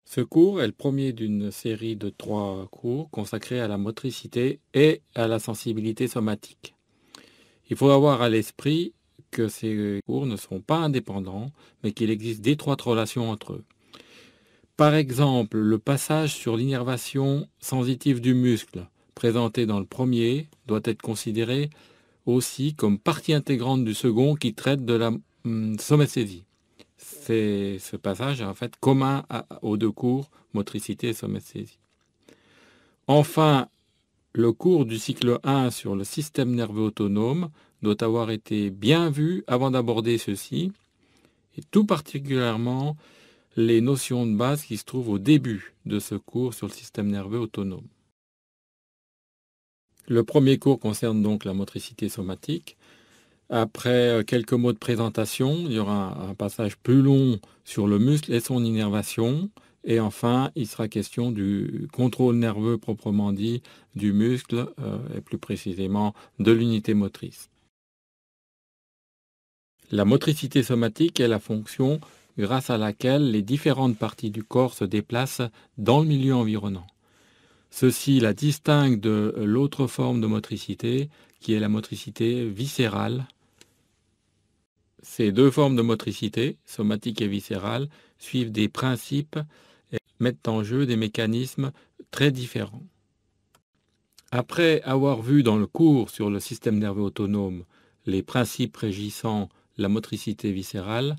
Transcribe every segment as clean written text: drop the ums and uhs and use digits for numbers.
Ce cours est le premier d'une série de 3 cours consacrés à la motricité et à la sensibilité somatique. Il faut avoir à l'esprit que ces cours ne sont pas indépendants, mais qu'il existe d'étroites relations entre eux. Par exemple, le passage sur l'innervation sensitive du muscle, présenté dans le premier, doit être considéré aussi comme partie intégrante du second qui traite de la somesthésie. Ce passage est en fait commun aux deux cours, motricité et somesthésie. Enfin, le cours du cycle 1 sur le système nerveux autonome doit avoir été bien vu avant d'aborder ceci, et tout particulièrement les notions de base qui se trouvent au début de ce cours sur le système nerveux autonome. Le premier cours concerne donc la motricité somatique. Après quelques mots de présentation, il y aura un passage plus long sur le muscle et son innervation. Et enfin, il sera question du contrôle nerveux proprement dit du muscle et plus précisément de l'unité motrice. La motricité somatique est la fonction grâce à laquelle les différentes parties du corps se déplacent dans le milieu environnant. Ceci la distingue de l'autre forme de motricité qui est la motricité viscérale. Ces deux formes de motricité, somatique et viscérale, suivent des principes et mettent en jeu des mécanismes très différents. Après avoir vu dans le cours sur le système nerveux autonome les principes régissant la motricité viscérale,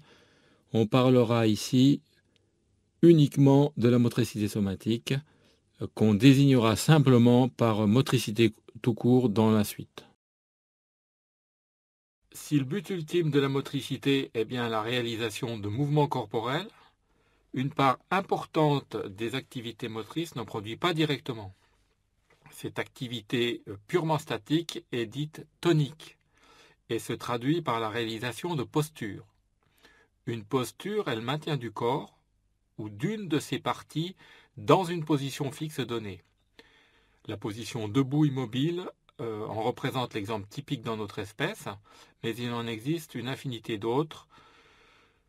on parlera ici uniquement de la motricité somatique, qu'on désignera simplement par motricité tout court dans la suite. Si le but ultime de la motricité est bien la réalisation de mouvements corporels, une part importante des activités motrices n'en produit pas directement. Cette activité purement statique est dite tonique et se traduit par la réalisation de postures. Une posture est le maintien du corps ou d'une de ses parties dans une position fixe donnée. La position debout immobile en représente l'exemple typique dans notre espèce, mais il en existe une infinité d'autres,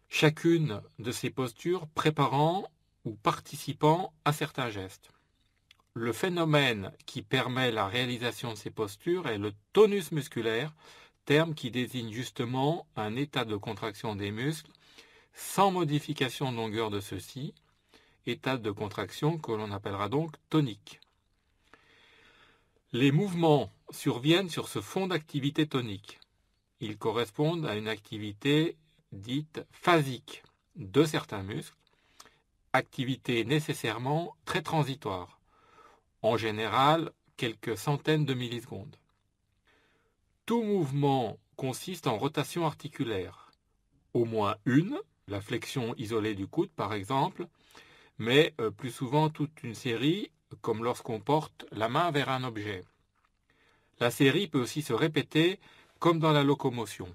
chacune de ces postures préparant ou participant à certains gestes. Le phénomène qui permet la réalisation de ces postures est le tonus musculaire, terme qui désigne justement un état de contraction des muscles sans modification de longueur de ceux-ci, état de contraction que l'on appellera donc tonique. Les mouvements surviennent sur ce fond d'activité tonique. Ils correspondent à une activité dite phasique de certains muscles, activité nécessairement très transitoire, en général quelques centaines de millisecondes. Tout mouvement consiste en rotation articulaire, au moins une, la flexion isolée du coude par exemple, mais plus souvent toute une série, comme lorsqu'on porte la main vers un objet. La série peut aussi se répéter comme dans la locomotion.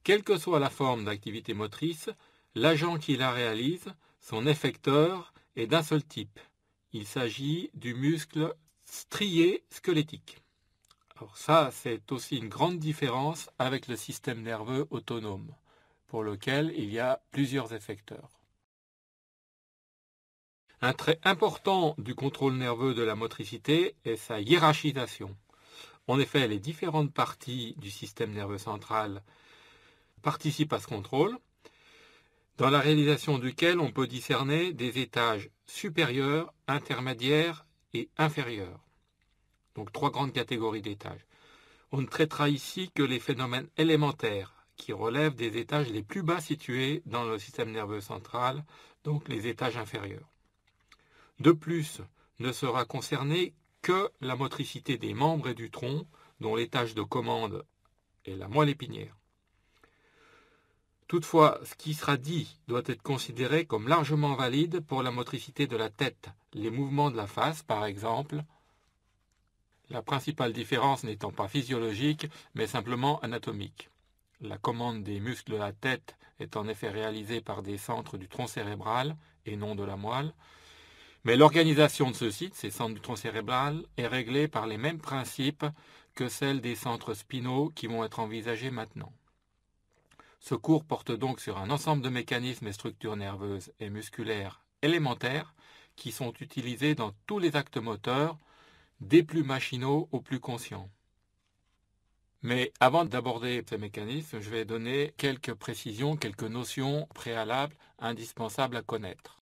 Quelle que soit la forme d'activité motrice, l'agent qui la réalise, son effecteur, est d'un seul type. Il s'agit du muscle strié squelettique. Alors ça, c'est aussi une grande différence avec le système nerveux autonome, pour lequel il y a plusieurs effecteurs. Un trait important du contrôle nerveux de la motricité est sa hiérarchisation. En effet, les différentes parties du système nerveux central participent à ce contrôle, dans la réalisation duquel on peut discerner des étages supérieurs, intermédiaires et inférieurs. Donc 3 grandes catégories d'étages. On ne traitera ici que les phénomènes élémentaires qui relèvent des étages les plus bas situés dans le système nerveux central, donc les étages inférieurs. De plus, ne sera concernée que la motricité des membres et du tronc, dont l'étage de commande est la moelle épinière. Toutefois, ce qui sera dit doit être considéré comme largement valide pour la motricité de la tête, les mouvements de la face par exemple, la principale différence n'étant pas physiologique, mais simplement anatomique. La commande des muscles de la tête est en effet réalisée par des centres du tronc cérébral et non de la moelle, mais l'organisation de ceux-ci, ces centres du tronc cérébral, est réglée par les mêmes principes que celle des centres spinaux qui vont être envisagés maintenant. Ce cours porte donc sur un ensemble de mécanismes et structures nerveuses et musculaires élémentaires qui sont utilisés dans tous les actes moteurs, des plus machinaux aux plus conscients. Mais avant d'aborder ces mécanismes, je vais donner quelques précisions, quelques notions préalables indispensables à connaître.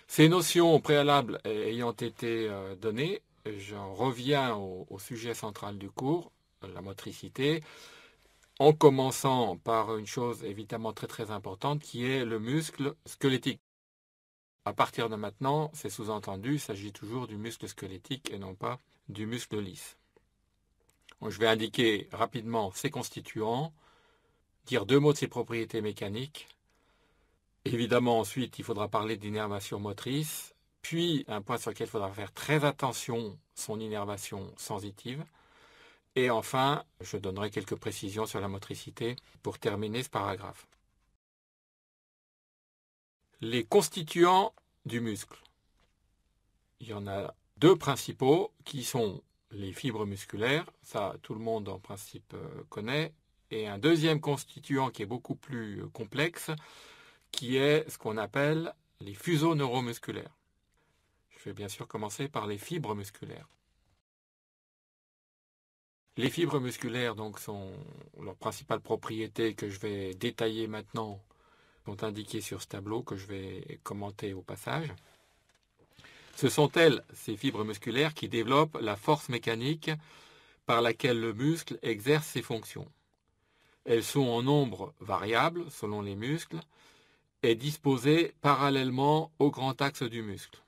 Ces notions préalables ayant été données, j'en reviens au sujet central du cours, la motricité, en commençant par une chose évidemment très importante qui est le muscle squelettique. À partir de maintenant, c'est sous-entendu, il s'agit toujours du muscle squelettique et non pas du muscle lisse. Donc, je vais indiquer rapidement ses constituants, dire 2 mots de ses propriétés mécaniques. Évidemment, ensuite, il faudra parler d'innervation motrice, puis un point sur lequel il faudra faire très attention, son innervation sensitive. Et enfin, je donnerai quelques précisions sur la motricité pour terminer ce paragraphe. Les constituants du muscle. Il y en a 2 principaux qui sont les fibres musculaires, ça tout le monde en principe connaît, et un deuxième constituant qui est beaucoup plus complexe, qui est ce qu'on appelle les fuseaux neuromusculaires. Je vais bien sûr commencer par les fibres musculaires. Les fibres musculaires donc sont leurs principales propriétés que je vais détailler maintenant, sont indiquées sur ce tableau que je vais commenter au passage. Ce sont elles, ces fibres musculaires, qui développent la force mécanique par laquelle le muscle exerce ses fonctions. Elles sont en nombre variable selon les muscles et disposées parallèlement au grand axe du muscle.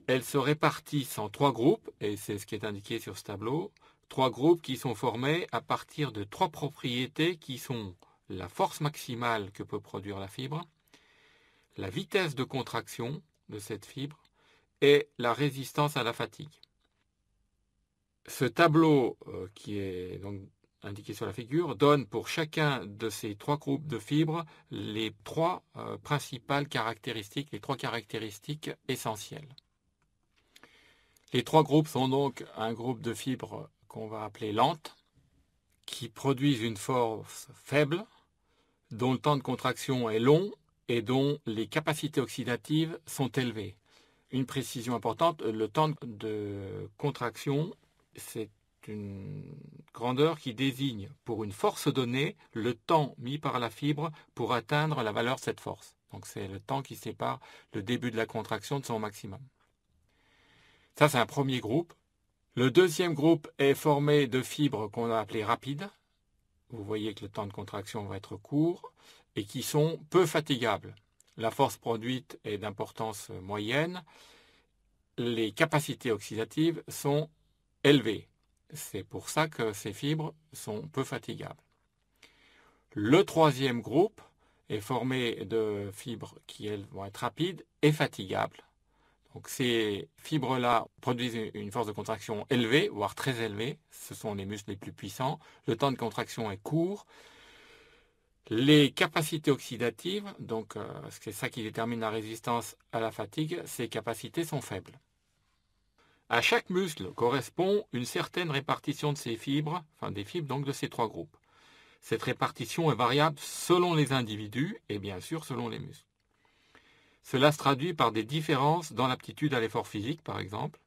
Elles se répartissent en 3 groupes, et c'est ce qui est indiqué sur ce tableau, 3 groupes qui sont formés à partir de 3 propriétés qui sont la force maximale que peut produire la fibre, la vitesse de contraction de cette fibre et la résistance à la fatigue. Ce tableau qui est donc indiqué sur la figure donne pour chacun de ces 3 groupes de fibres les 3 principales caractéristiques, les 3 caractéristiques essentielles. Les 3 groupes sont donc un groupe de fibres qu'on va appeler lentes, qui produisent une force faible, dont le temps de contraction est long et dont les capacités oxydatives sont élevées. Une précision importante, le temps de contraction, c'est une grandeur qui désigne pour une force donnée le temps mis par la fibre pour atteindre la valeur de cette force. Donc c'est le temps qui sépare le début de la contraction de son maximum. Ça, c'est un premier groupe. Le deuxième groupe est formé de fibres qu'on a appelées rapides. Vous voyez que le temps de contraction va être court et qui sont peu fatigables. La force produite est d'importance moyenne. Les capacités oxydatives sont élevées. C'est pour ça que ces fibres sont peu fatigables. Le troisième groupe est formé de fibres qui, elles, vont être rapides et fatigables. Donc ces fibres-là produisent une force de contraction élevée, voire très élevée. Ce sont les muscles les plus puissants. Le temps de contraction est court. Les capacités oxydatives, donc c'est ça qui détermine la résistance à la fatigue, ces capacités sont faibles. À chaque muscle correspond une certaine répartition de ces fibres, enfin des fibres donc de ces 3 groupes. Cette répartition est variable selon les individus et bien sûr selon les muscles. Cela se traduit par des différences dans l'aptitude à l'effort physique, par exemple.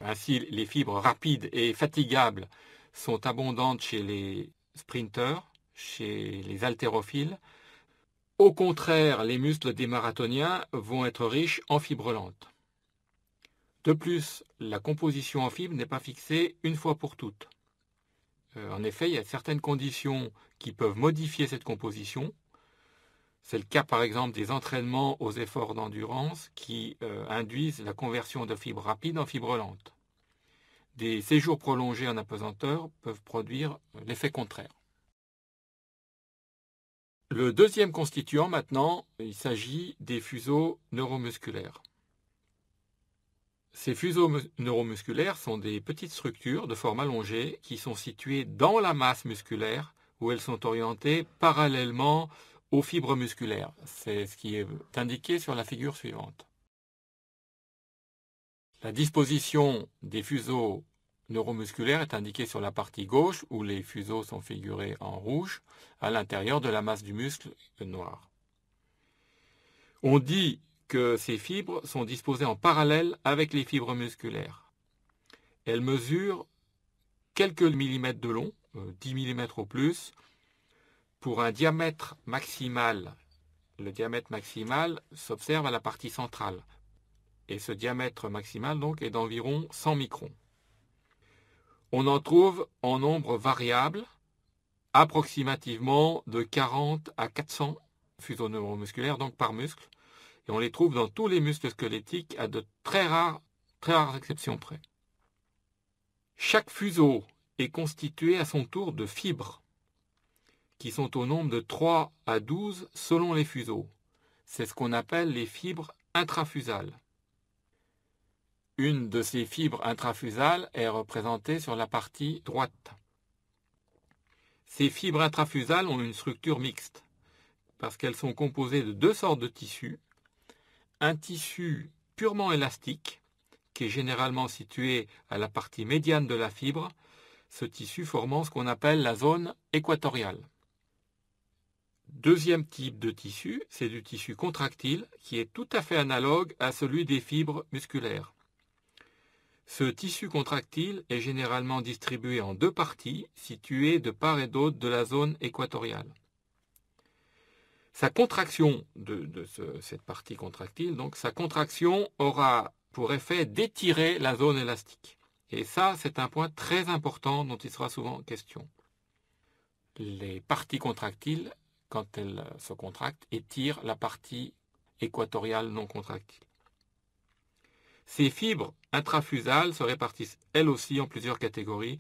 Ainsi, les fibres rapides et fatigables sont abondantes chez les sprinteurs, chez les haltérophiles. Au contraire, les muscles des marathoniens vont être riches en fibres lentes. De plus, la composition en fibres n'est pas fixée une fois pour toutes. En effet, il y a certaines conditions qui peuvent modifier cette composition. C'est le cas par exemple des entraînements aux efforts d'endurance qui induisent la conversion de fibres rapides en fibres lentes. Des séjours prolongés en apesanteur peuvent produire l'effet contraire. Le deuxième constituant maintenant, il s'agit des fuseaux neuromusculaires. Ces fuseaux neuromusculaires sont des petites structures de forme allongée qui sont situées dans la masse musculaire où elles sont orientées parallèlement aux fibres musculaires. C'est ce qui est indiqué sur la figure suivante. La disposition des fuseaux neuromusculaires est indiquée sur la partie gauche où les fuseaux sont figurés en rouge à l'intérieur de la masse du muscle noir. On dit que ces fibres sont disposées en parallèle avec les fibres musculaires. Elles mesurent quelques millimètres de long, 10 mm au plus, pour un diamètre maximal. Le diamètre maximal s'observe à la partie centrale. Et ce diamètre maximal donc est d'environ 100 microns. On en trouve en nombre variable, approximativement de 40 à 400 fuseaux neuromusculaires donc par muscle. Et on les trouve dans tous les muscles squelettiques à de très rares exceptions près. Chaque fuseau est constitué à son tour de fibres, qui sont au nombre de 3 à 12 selon les fuseaux. C'est ce qu'on appelle les fibres intrafusales. Une de ces fibres intrafusales est représentée sur la partie droite. Ces fibres intrafusales ont une structure mixte, parce qu'elles sont composées de deux sortes de tissus. Un tissu purement élastique, qui est généralement situé à la partie médiane de la fibre, ce tissu formant ce qu'on appelle la zone équatoriale. Deuxième type de tissu, c'est du tissu contractile, qui est tout à fait analogue à celui des fibres musculaires. Ce tissu contractile est généralement distribué en deux parties, situées de part et d'autre de la zone équatoriale. Sa contraction cette partie contractile, donc sa contraction aura pour effet d'étirer la zone élastique. Et ça, c'est un point très important dont il sera souvent question. Les parties contractiles, quand elles se contractent, étirent la partie équatoriale non contractile. Ces fibres intrafusales se répartissent elles aussi en plusieurs catégories,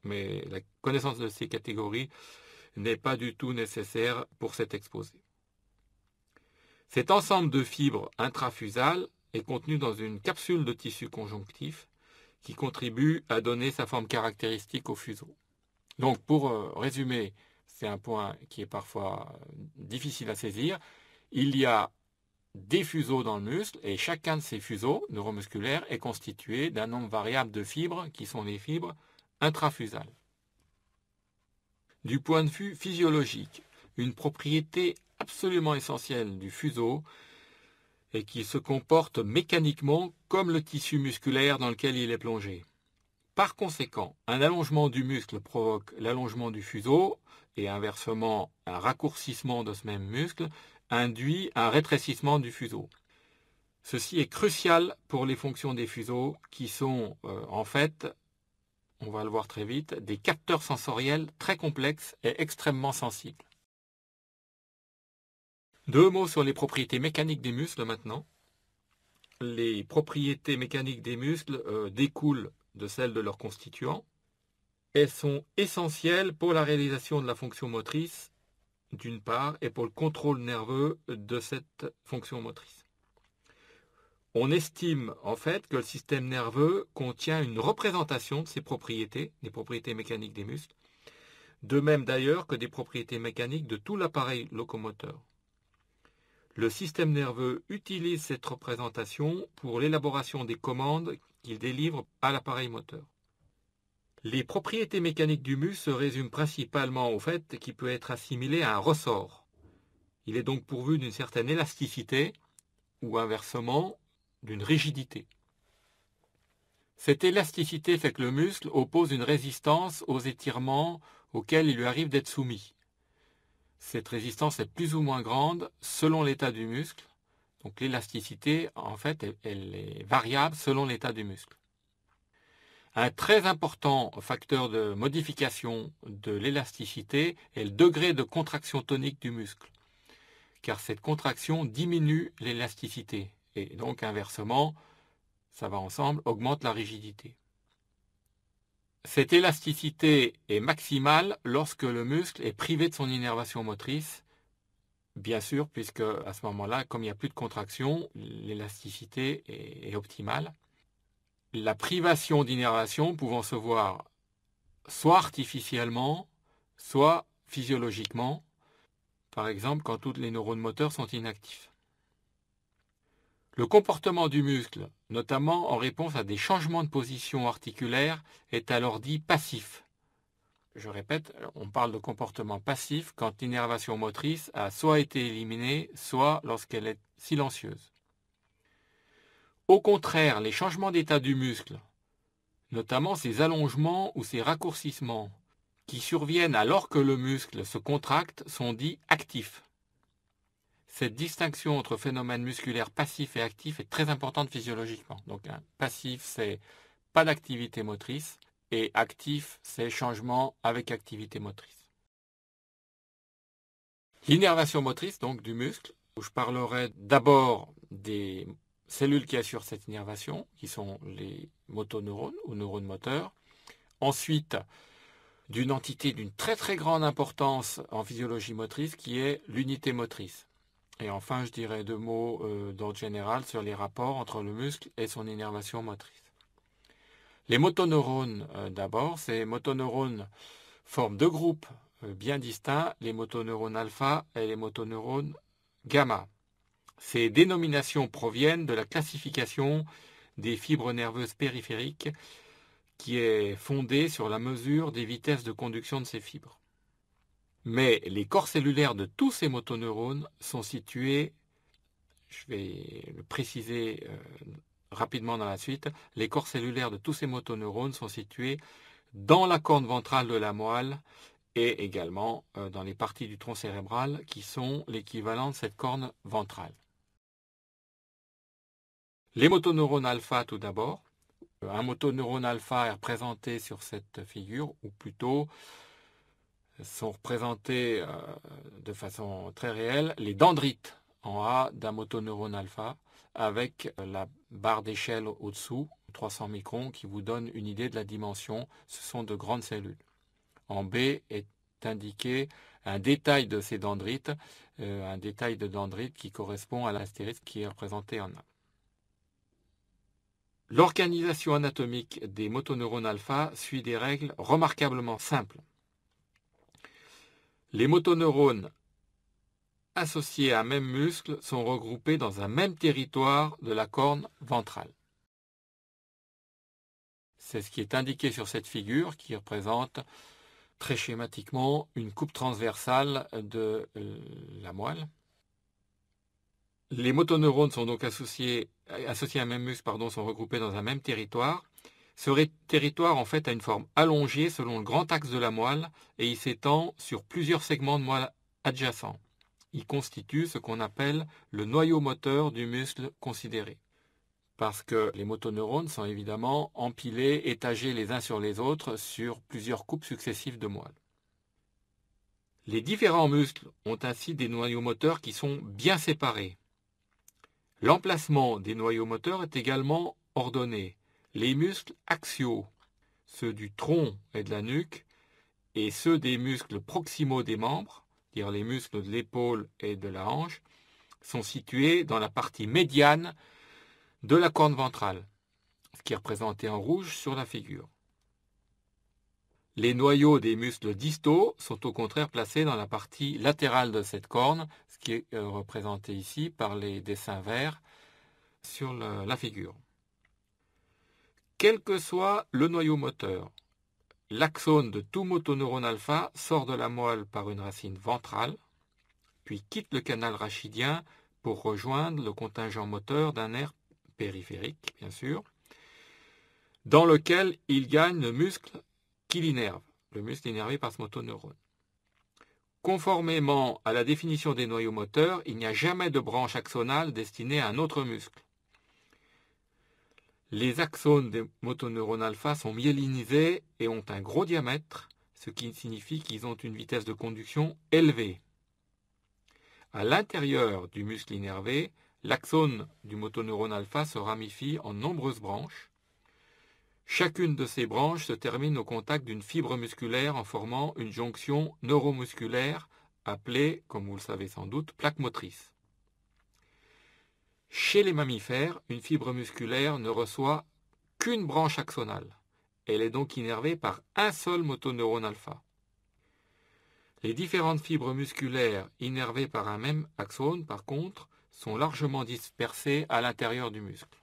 mais la connaissance de ces catégories n'est pas du tout nécessaire pour cet exposé. Cet ensemble de fibres intrafusales est contenu dans une capsule de tissu conjonctif qui contribue à donner sa forme caractéristique au fuseau. Donc pour résumer, c'est un point qui est parfois difficile à saisir, il y a des fuseaux dans le muscle et chacun de ces fuseaux neuromusculaires est constitué d'un nombre variable de fibres qui sont les fibres intrafusales. Du point de vue physiologique, une propriété absolument essentielle du fuseau est qu'il se comporte mécaniquement comme le tissu musculaire dans lequel il est plongé. Par conséquent, un allongement du muscle provoque l'allongement du fuseau et inversement un raccourcissement de ce même muscle induit un rétrécissement du fuseau. Ceci est crucial pour les fonctions des fuseaux qui sont en fait, on va le voir très vite, des capteurs sensoriels très complexes et extrêmement sensibles. Deux mots sur les propriétés mécaniques des muscles maintenant. Les propriétés mécaniques des muscles découlent de celles de leurs constituants. Elles sont essentielles pour la réalisation de la fonction motrice d'une part, et pour le contrôle nerveux de cette fonction motrice. On estime en fait que le système nerveux contient une représentation de ces propriétés, des propriétés mécaniques des muscles, de même d'ailleurs que des propriétés mécaniques de tout l'appareil locomoteur. Le système nerveux utilise cette représentation pour l'élaboration des commandes qu'il délivre à l'appareil moteur. Les propriétés mécaniques du muscle se résument principalement au fait qu'il peut être assimilé à un ressort. Il est donc pourvu d'une certaine élasticité ou inversement d'une rigidité. Cette élasticité fait que le muscle oppose une résistance aux étirements auxquels il lui arrive d'être soumis. Cette résistance est plus ou moins grande selon l'état du muscle. Donc l'élasticité, en fait, elle est variable selon l'état du muscle. Un très important facteur de modification de l'élasticité est le degré de contraction tonique du muscle, car cette contraction diminue l'élasticité et donc inversement, ça va ensemble, augmente la rigidité. Cette élasticité est maximale lorsque le muscle est privé de son innervation motrice, bien sûr, puisque à ce moment-là, comme il n'y a plus de contraction, l'élasticité est optimale. La privation d'innervation pouvant se voir soit artificiellement, soit physiologiquement, par exemple quand tous les neurones moteurs sont inactifs. Le comportement du muscle, notamment en réponse à des changements de position articulaire, est alors dit passif. je répète, on parle de comportement passif quand l'innervation motrice a soit été éliminée, soit lorsqu'elle est silencieuse. Au contraire, les changements d'état du muscle, notamment ses allongements ou ses raccourcissements, qui surviennent alors que le muscle se contracte, sont dits actifs. Cette distinction entre phénomène musculaire passif et actif est très importante physiologiquement. Donc, passif, c'est pas d'activité motrice, et actif, c'est changement avec activité motrice. L'innervation motrice, donc du muscle, où je parlerai d'abord des cellules qui assurent cette innervation, qui sont les motoneurones ou neurones moteurs. Ensuite, d'une entité d'une très très grande importance en physiologie motrice, qui est l'unité motrice. Et enfin, je dirais 2 mots d'ordre général sur les rapports entre le muscle et son innervation motrice. Les motoneurones, d'abord, ces motoneurones forment 2 groupes bien distincts, les motoneurones alpha et les motoneurones gamma. Ces dénominations proviennent de la classification des fibres nerveuses périphériques qui est fondée sur la mesure des vitesses de conduction de ces fibres. Mais les corps cellulaires de tous ces motoneurones sont situés, je vais le préciser rapidement dans la suite, les corps cellulaires de tous ces motoneurones sont situés dans la corne ventrale de la moelle et également dans les parties du tronc cérébral qui sont l'équivalent de cette corne ventrale. Les motoneurones alpha tout d'abord. Un motoneurone alpha est représenté sur cette figure, ou plutôt sont représentés de façon très réelle les dendrites en A d'un motoneurone alpha, avec la barre d'échelle au-dessous, 300 microns, qui vous donne une idée de la dimension. Ce sont de grandes cellules. En B est indiqué un détail de ces dendrites, un détail de dendrites qui correspond à l'astérisque qui est représenté en A. L'organisation anatomique des motoneurones alpha suit des règles remarquablement simples. Les motoneurones associés à un même muscle sont regroupés dans un même territoire de la corne ventrale. C'est ce qui est indiqué sur cette figure qui représente très schématiquement une coupe transversale de la moelle. Les motoneurones sont donc associés à un même muscle, sont regroupés dans un même territoire. Ce territoire en fait a une forme allongée selon le grand axe de la moelle et il s'étend sur plusieurs segments de moelle adjacents. Il constitue ce qu'on appelle le noyau moteur du muscle considéré. Parce que les motoneurones sont évidemment empilés, étagés les uns sur les autres sur plusieurs coupes successives de moelle. Les différents muscles ont ainsi des noyaux moteurs qui sont bien séparés. L'emplacement des noyaux moteurs est également ordonné. Les muscles axiaux, ceux du tronc et de la nuque, et ceux des muscles proximaux des membres, c'est-à-dire les muscles de l'épaule et de la hanche, sont situés dans la partie médiane de la corne ventrale, ce qui est représenté en rouge sur la figure. Les noyaux des muscles distaux sont au contraire placés dans la partie latérale de cette corne, ce qui est représenté ici par les dessins verts sur la figure. Quel que soit le noyau moteur, l'axone de tout motoneurone alpha sort de la moelle par une racine ventrale, puis quitte le canal rachidien pour rejoindre le contingent moteur d'un nerf périphérique, bien sûr, dans lequel il gagne le muscle qui l'innerve, le muscle innervé par ce motoneurone. Conformément à la définition des noyaux moteurs, il n'y a jamais de branche axonale destinée à un autre muscle. Les axones des motoneurones alpha sont myélinisés et ont un gros diamètre, ce qui signifie qu'ils ont une vitesse de conduction élevée. À l'intérieur du muscle innervé, l'axone du motoneurone alpha se ramifie en nombreuses branches. Chacune de ces branches se termine au contact d'une fibre musculaire en formant une jonction neuromusculaire appelée, comme vous le savez sans doute, plaque motrice. Chez les mammifères, une fibre musculaire ne reçoit qu'une branche axonale. Elle est donc innervée par un seul motoneurone alpha. Les différentes fibres musculaires innervées par un même axone, par contre, sont largement dispersées à l'intérieur du muscle.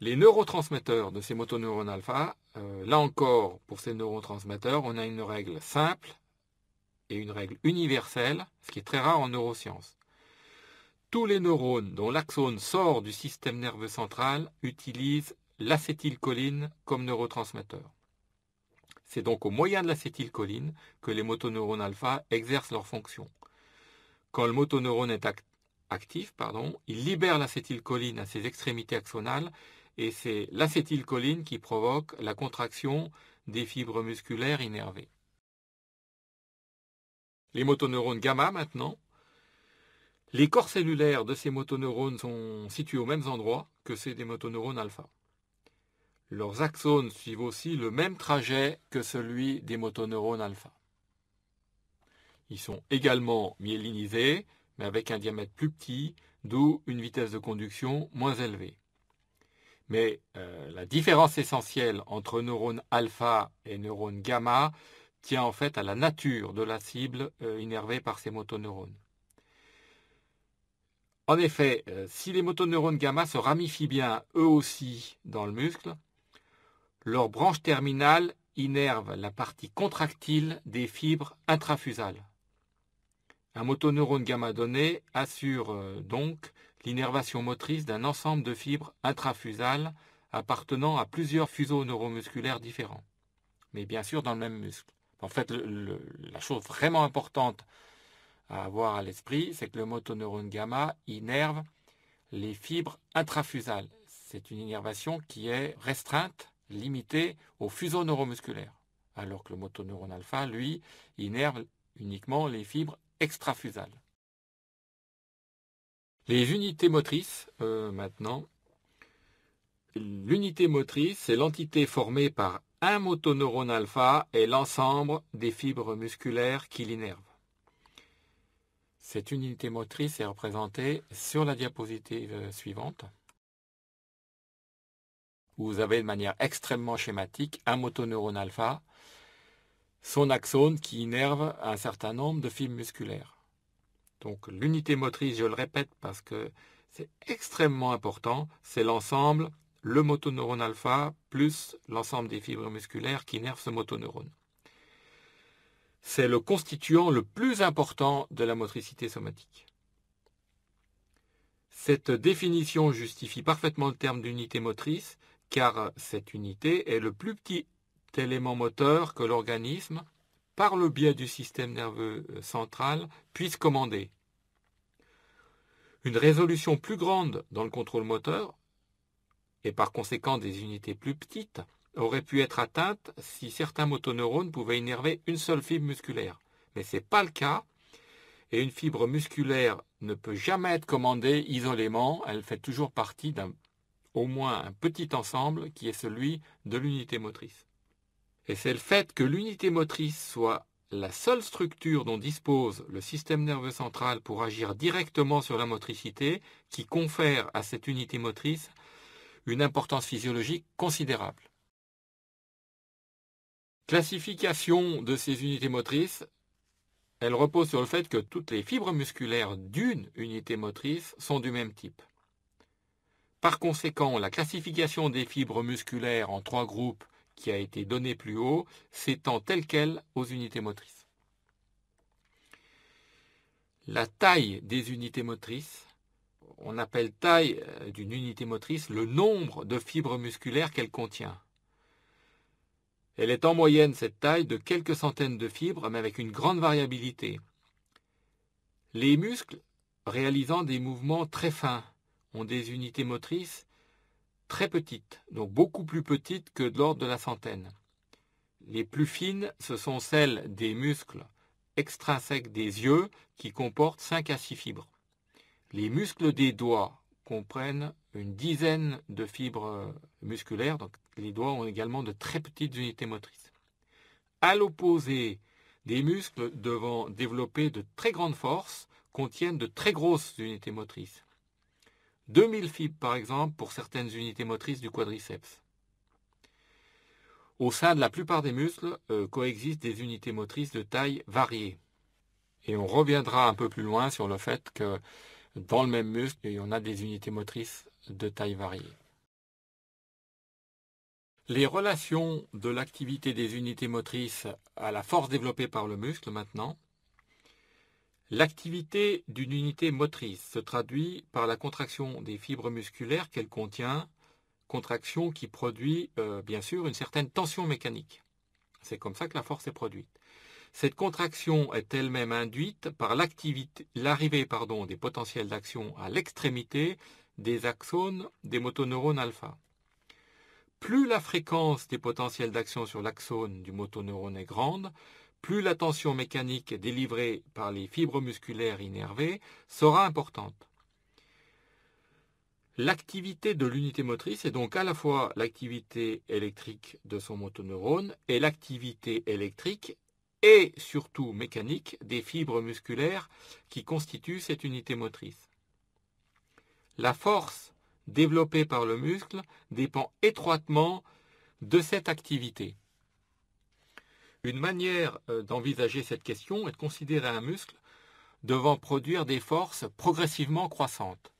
Les neurotransmetteurs de ces motoneurones alpha, là encore, pour ces neurotransmetteurs, on a une règle simple et une règle universelle, ce qui est très rare en neurosciences. Tous les neurones dont l'axone sort du système nerveux central utilisent l'acétylcholine comme neurotransmetteur. C'est donc au moyen de l'acétylcholine que les motoneurones alpha exercent leur fonction. Quand le motoneurone est actif, il libère l'acétylcholine à ses extrémités axonales et c'est l'acétylcholine qui provoque la contraction des fibres musculaires innervées. Les motoneurones gamma maintenant. Les corps cellulaires de ces motoneurones sont situés aux mêmes endroits que ceux des motoneurones alpha. Leurs axones suivent aussi le même trajet que celui des motoneurones alpha. Ils sont également myélinisés, mais avec un diamètre plus petit, d'où une vitesse de conduction moins élevée. Mais la différence essentielle entre neurones alpha et neurones gamma tient en fait à la nature de la cible innervée par ces motoneurones. En effet, si les motoneurones gamma se ramifient bien eux aussi dans le muscle, leur branche terminale innerve la partie contractile des fibres intrafusales. Un motoneurone gamma donné assure donc l'innervation motrice d'un ensemble de fibres intrafusales appartenant à plusieurs fuseaux neuromusculaires différents, mais bien sûr dans le même muscle. En fait, la chose vraiment importante à avoir à l'esprit, c'est que le motoneurone gamma innerve les fibres intrafusales. C'est une innervation qui est restreinte, limitée aux fuseaux neuromusculaires, alors que le motoneurone alpha, lui, innerve uniquement les fibres extrafusales. Les unités motrices, maintenant. L'unité motrice, c'est l'entité formée par un motoneurone alpha et l'ensemble des fibres musculaires qui l'innervent. Cette unité motrice est représentée sur la diapositive suivante. Vous avez de manière extrêmement schématique un motoneurone alpha, son axone qui innerve un certain nombre de fibres musculaires. Donc l'unité motrice, je le répète parce que c'est extrêmement important, c'est l'ensemble, le motoneurone alpha plus l'ensemble des fibres musculaires qui innervent ce motoneurone. C'est le constituant le plus important de la motricité somatique. Cette définition justifie parfaitement le terme d'unité motrice, car cette unité est le plus petit élément moteur que l'organisme, par le biais du système nerveux central, puisse commander. Une résolution plus grande dans le contrôle moteur, et par conséquent des unités plus petites, aurait pu être atteinte si certains motoneurones pouvaient innerver une seule fibre musculaire. Mais ce n'est pas le cas, et une fibre musculaire ne peut jamais être commandée isolément, elle fait toujours partie au moins un petit ensemble qui est celui de l'unité motrice. Et c'est le fait que l'unité motrice soit la seule structure dont dispose le système nerveux central pour agir directement sur la motricité qui confère à cette unité motrice une importance physiologique considérable. Classification de ces unités motrices, elle repose sur le fait que toutes les fibres musculaires d'une unité motrice sont du même type. Par conséquent, la classification des fibres musculaires en 3 groupes qui a été donnée plus haut s'étend telle quelle aux unités motrices. La taille des unités motrices, on appelle taille d'une unité motrice le nombre de fibres musculaires qu'elle contient. Elle est en moyenne, cette taille, de quelques centaines de fibres, mais avec une grande variabilité. Les muscles, réalisant des mouvements très fins, ont des unités motrices très petites, donc beaucoup plus petites que de l'ordre de la centaine. Les plus fines, ce sont celles des muscles extrinsèques des yeux qui comportent 5 à 6 fibres. Les muscles des doigts comprennent une dizaine de fibres musculaires, donc les doigts ont également de très petites unités motrices. À l'opposé, des muscles devant développer de très grandes forces contiennent de très grosses unités motrices. 2000 fibres par exemple pour certaines unités motrices du quadriceps. Au sein de la plupart des muscles coexistent des unités motrices de taille variée. Et on reviendra un peu plus loin sur le fait que dans le même muscle, on a des unités motrices de taille variée. Les relations de l'activité des unités motrices à la force développée par le muscle maintenant. L'activité d'une unité motrice se traduit par la contraction des fibres musculaires qu'elle contient, contraction qui produit bien sûr une certaine tension mécanique. C'est comme ça que la force est produite. Cette contraction est elle-même induite par l'arrivée des potentiels d'action à l'extrémité des axones des motoneurones alpha. Plus la fréquence des potentiels d'action sur l'axone du motoneurone est grande, plus la tension mécanique délivrée par les fibres musculaires innervées sera importante. L'activité de l'unité motrice est donc à la fois l'activité électrique de son motoneurone et l'activité électrique et surtout mécanique des fibres musculaires qui constituent cette unité motrice. La force développée par le muscle dépend étroitement de cette activité. Une manière d'envisager cette question est de considérer un muscle devant produire des forces progressivement croissantes.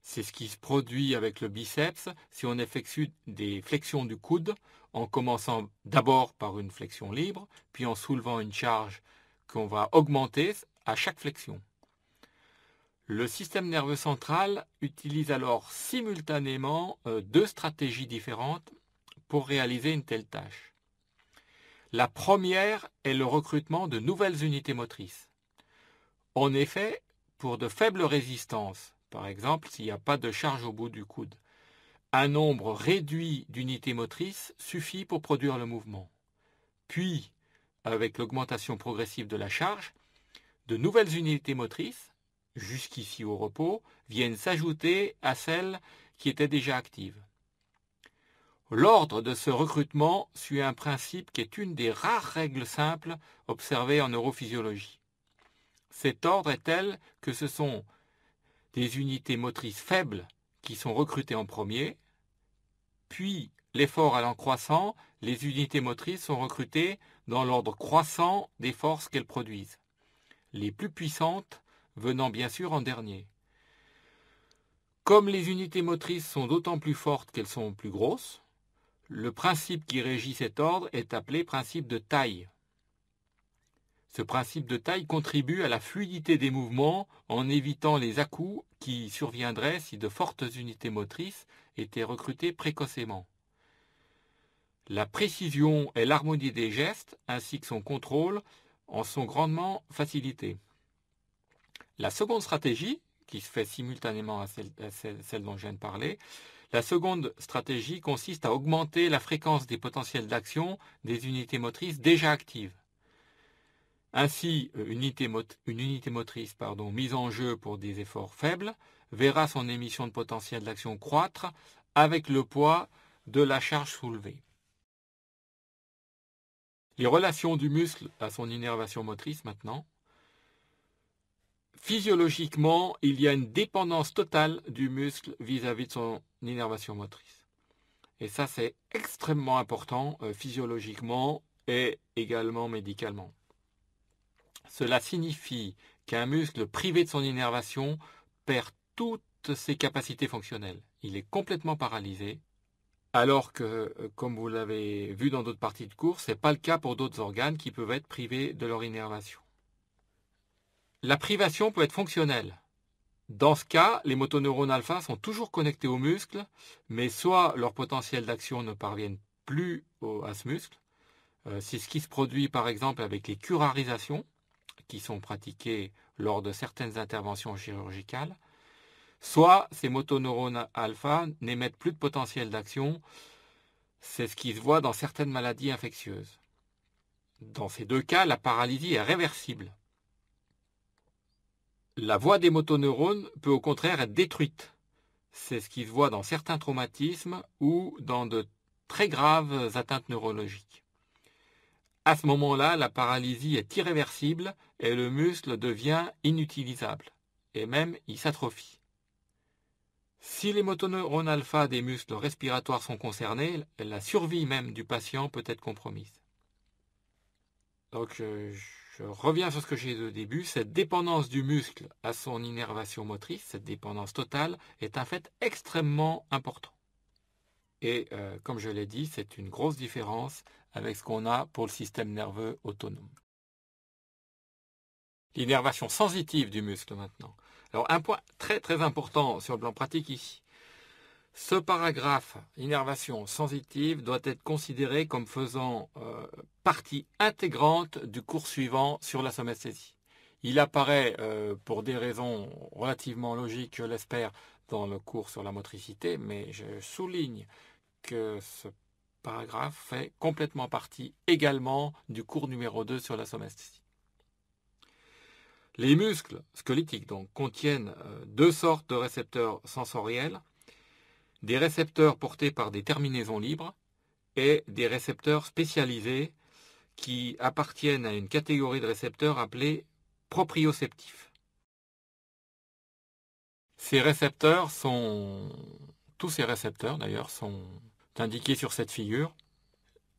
C'est ce qui se produit avec le biceps si on effectue des flexions du coude en commençant d'abord par une flexion libre, puis en soulevant une charge qu'on va augmenter à chaque flexion. Le système nerveux central utilise alors simultanément deux stratégies différentes pour réaliser une telle tâche. La première est le recrutement de nouvelles unités motrices. En effet, pour de faibles résistances, par exemple s'il n'y a pas de charge au bout du coude, un nombre réduit d'unités motrices suffit pour produire le mouvement. Puis, avec l'augmentation progressive de la charge, de nouvelles unités motrices, jusqu'ici au repos, viennent s'ajouter à celles qui étaient déjà actives. L'ordre de ce recrutement suit un principe qui est une des rares règles simples observées en neurophysiologie. Cet ordre est tel que ce sont des unités motrices faibles qui sont recrutées en premier, puis l'effort allant croissant, les unités motrices sont recrutées dans l'ordre croissant des forces qu'elles produisent, les plus puissantes venant bien sûr en dernier. Comme les unités motrices sont d'autant plus fortes qu'elles sont plus grosses, le principe qui régit cet ordre est appelé principe de taille. Ce principe de taille contribue à la fluidité des mouvements en évitant les à-coups qui surviendraient si de fortes unités motrices étaient recrutées précocement. La précision et l'harmonie des gestes, ainsi que son contrôle, en sont grandement facilités. La seconde stratégie, qui se fait simultanément à celle dont je viens de parler, la seconde stratégie consiste à augmenter la fréquence des potentiels d'action des unités motrices déjà actives. Ainsi, une unité motrice mise en jeu pour des efforts faibles verra son émission de potentiel d'action croître avec le poids de la charge soulevée. Les relations du muscle à son innervation motrice maintenant. Physiologiquement, il y a une dépendance totale du muscle vis-à-vis de son innervation motrice. Et ça, c'est extrêmement important physiologiquement et également médicalement. Cela signifie qu'un muscle privé de son innervation perd toutes ses capacités fonctionnelles. Il est complètement paralysé, alors que, comme vous l'avez vu dans d'autres parties de cours, ce n'est pas le cas pour d'autres organes qui peuvent être privés de leur innervation. La privation peut être fonctionnelle. Dans ce cas, les motoneurones alpha sont toujours connectés au muscle, mais soit leur potentiel d'action ne parviennent plus à ce muscle. C'est ce qui se produit par exemple avec les curarisations, qui sont pratiquées lors de certaines interventions chirurgicales, soit ces motoneurones alpha n'émettent plus de potentiel d'action. C'est ce qui se voit dans certaines maladies infectieuses. Dans ces deux cas, la paralysie est réversible. La voie des motoneurones peut au contraire être détruite. C'est ce qui se voit dans certains traumatismes ou dans de très graves atteintes neurologiques. À ce moment-là, la paralysie est irréversible et le muscle devient inutilisable, et même il s'atrophie. Si les motoneurones alpha des muscles respiratoires sont concernés, la survie même du patient peut être compromise. Donc je reviens sur ce que j'ai dit au début, cette dépendance du muscle à son innervation motrice, cette dépendance totale, est un fait extrêmement important. Et comme je l'ai dit, c'est une grosse différence avec ce qu'on a pour le système nerveux autonome. L'innervation sensitive du muscle maintenant. Alors un point très très important sur le plan pratique ici. Ce paragraphe, innervation sensitive, doit être considéré comme faisant partie intégrante du cours suivant sur la somesthésie. Il apparaît, pour des raisons relativement logiques, je l'espère, dans le cours sur la motricité, mais je souligne que ce paragraphe fait complètement partie également du cours numéro 2 sur la somesthésie. Les muscles squelettiques donc, contiennent deux sortes de récepteurs sensoriels, des récepteurs portés par des terminaisons libres et des récepteurs spécialisés qui appartiennent à une catégorie de récepteurs appelés proprioceptifs. Tous ces récepteurs d'ailleurs, sont indiqués sur cette figure.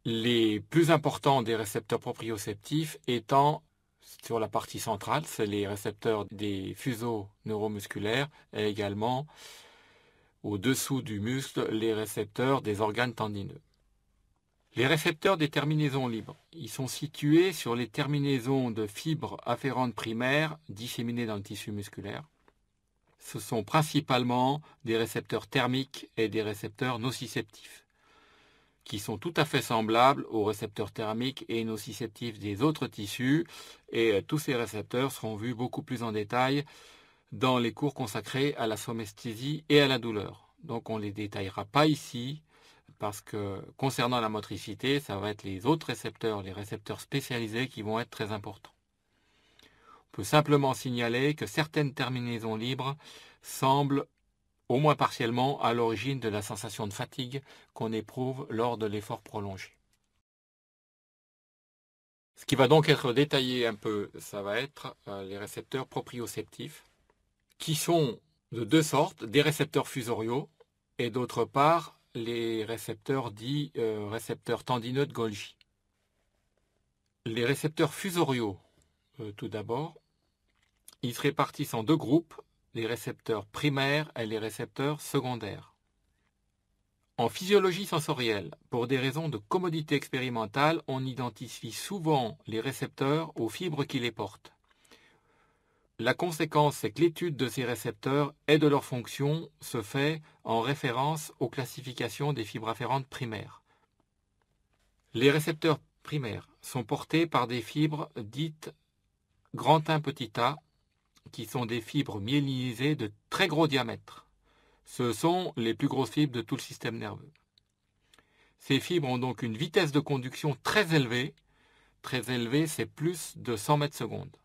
Les plus importants des récepteurs proprioceptifs étant sur la partie centrale, c'est les récepteurs des fuseaux neuromusculaires et également au-dessous du muscle, les récepteurs des organes tendineux. Les récepteurs des terminaisons libres, ils sont situés sur les terminaisons de fibres afférentes primaires disséminées dans le tissu musculaire. Ce sont principalement des récepteurs thermiques et des récepteurs nociceptifs, qui sont tout à fait semblables aux récepteurs thermiques et nociceptifs des autres tissus, et tous ces récepteurs seront vus beaucoup plus en détail dans les cours consacrés à la somesthésie et à la douleur. Donc on ne les détaillera pas ici, parce que concernant la motricité, ça va être les autres récepteurs, les récepteurs spécialisés qui vont être très importants. On peut simplement signaler que certaines terminaisons libres semblent, au moins partiellement, à l'origine de la sensation de fatigue qu'on éprouve lors de l'effort prolongé. Ce qui va donc être détaillé un peu, ça va être les récepteurs proprioceptifs, qui sont de deux sortes, des récepteurs fusoriaux et d'autre part les récepteurs dits récepteurs tendineux de Golgi. Les récepteurs fusoriaux, tout d'abord, ils se répartissent en deux groupes, les récepteurs primaires et les récepteurs secondaires. En physiologie sensorielle, pour des raisons de commodité expérimentale, on identifie souvent les récepteurs aux fibres qui les portent. La conséquence, c'est que l'étude de ces récepteurs et de leur fonction se fait en référence aux classifications des fibres afférentes primaires. Les récepteurs primaires sont portés par des fibres dites grand 1 petit a, qui sont des fibres myélinisées de très gros diamètre. Ce sont les plus grosses fibres de tout le système nerveux. Ces fibres ont donc une vitesse de conduction très élevée. Très élevée, c'est plus de 100 mètres secondes.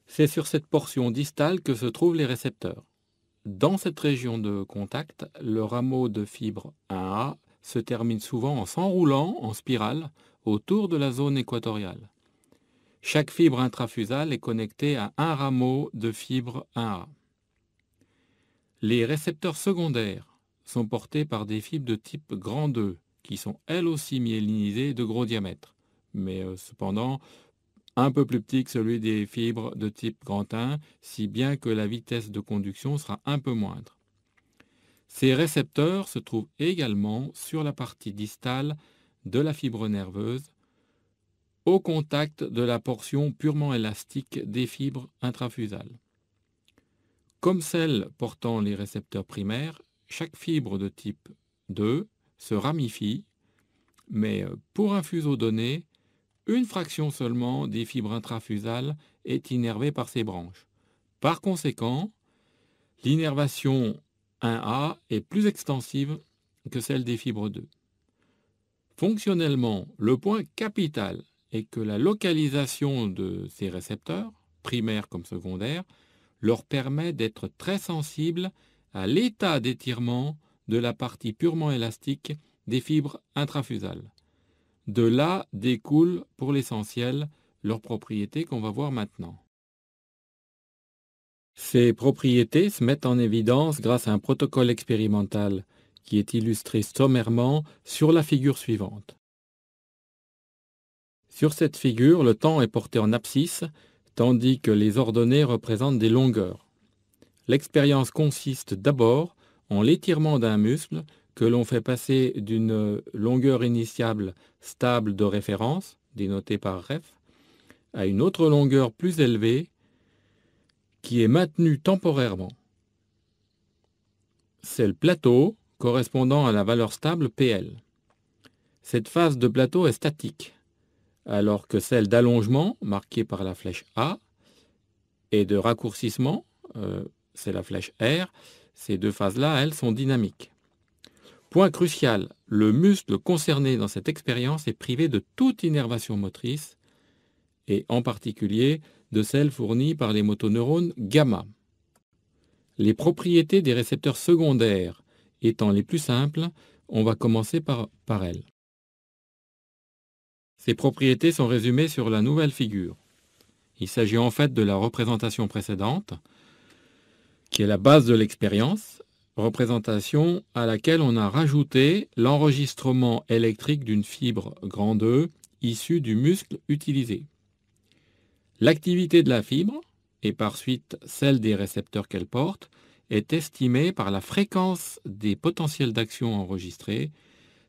C'est sur cette portion distale que se trouvent les récepteurs. Dans cette région de contact, le rameau de fibre 1A se termine souvent en s'enroulant en spirale autour de la zone équatoriale. Chaque fibre intrafusale est connectée à un rameau de fibre 1A. Les récepteurs secondaires sont portés par des fibres de type grand 2, qui sont elles aussi myélinisées de gros diamètre, mais cependant un peu plus petit que celui des fibres de type grand 1, si bien que la vitesse de conduction sera un peu moindre. Ces récepteurs se trouvent également sur la partie distale de la fibre nerveuse, au contact de la portion purement élastique des fibres intrafusales. Comme celle portant les récepteurs primaires, chaque fibre de type 2 se ramifie, mais pour un fuseau donné, une fraction seulement des fibres intrafusales est innervée par ces branches. Par conséquent, l'innervation 1A est plus extensive que celle des fibres 2. Fonctionnellement, le point capital est que la localisation de ces récepteurs, primaires comme secondaires, leur permet d'être très sensibles à l'état d'étirement de la partie purement élastique des fibres intrafusales. De là découlent pour l'essentiel leurs propriétés qu'on va voir maintenant. Ces propriétés se mettent en évidence grâce à un protocole expérimental qui est illustré sommairement sur la figure suivante. Sur cette figure, le temps est porté en abscisse, tandis que les ordonnées représentent des longueurs. L'expérience consiste d'abord en l'étirement d'un muscle que l'on fait passer d'une longueur initiale stable de référence, dénotée par Ref, à une autre longueur plus élevée qui est maintenue temporairement. C'est le plateau correspondant à la valeur stable PL. Cette phase de plateau est statique, alors que celle d'allongement, marquée par la flèche A, et de raccourcissement, c'est la flèche R, ces deux phases-là, elles, sont dynamiques. Point crucial, le muscle concerné dans cette expérience est privé de toute innervation motrice, et en particulier de celle fournie par les motoneurones gamma. Les propriétés des récepteurs secondaires étant les plus simples, on va commencer par elles. Ces propriétés sont résumées sur la nouvelle figure. Il s'agit en fait de la représentation précédente, qui est la base de l'expérience, représentation à laquelle on a rajouté l'enregistrement électrique d'une fibre grande E issue du muscle utilisé. L'activité de la fibre, et par suite celle des récepteurs qu'elle porte, est estimée par la fréquence des potentiels d'action enregistrés,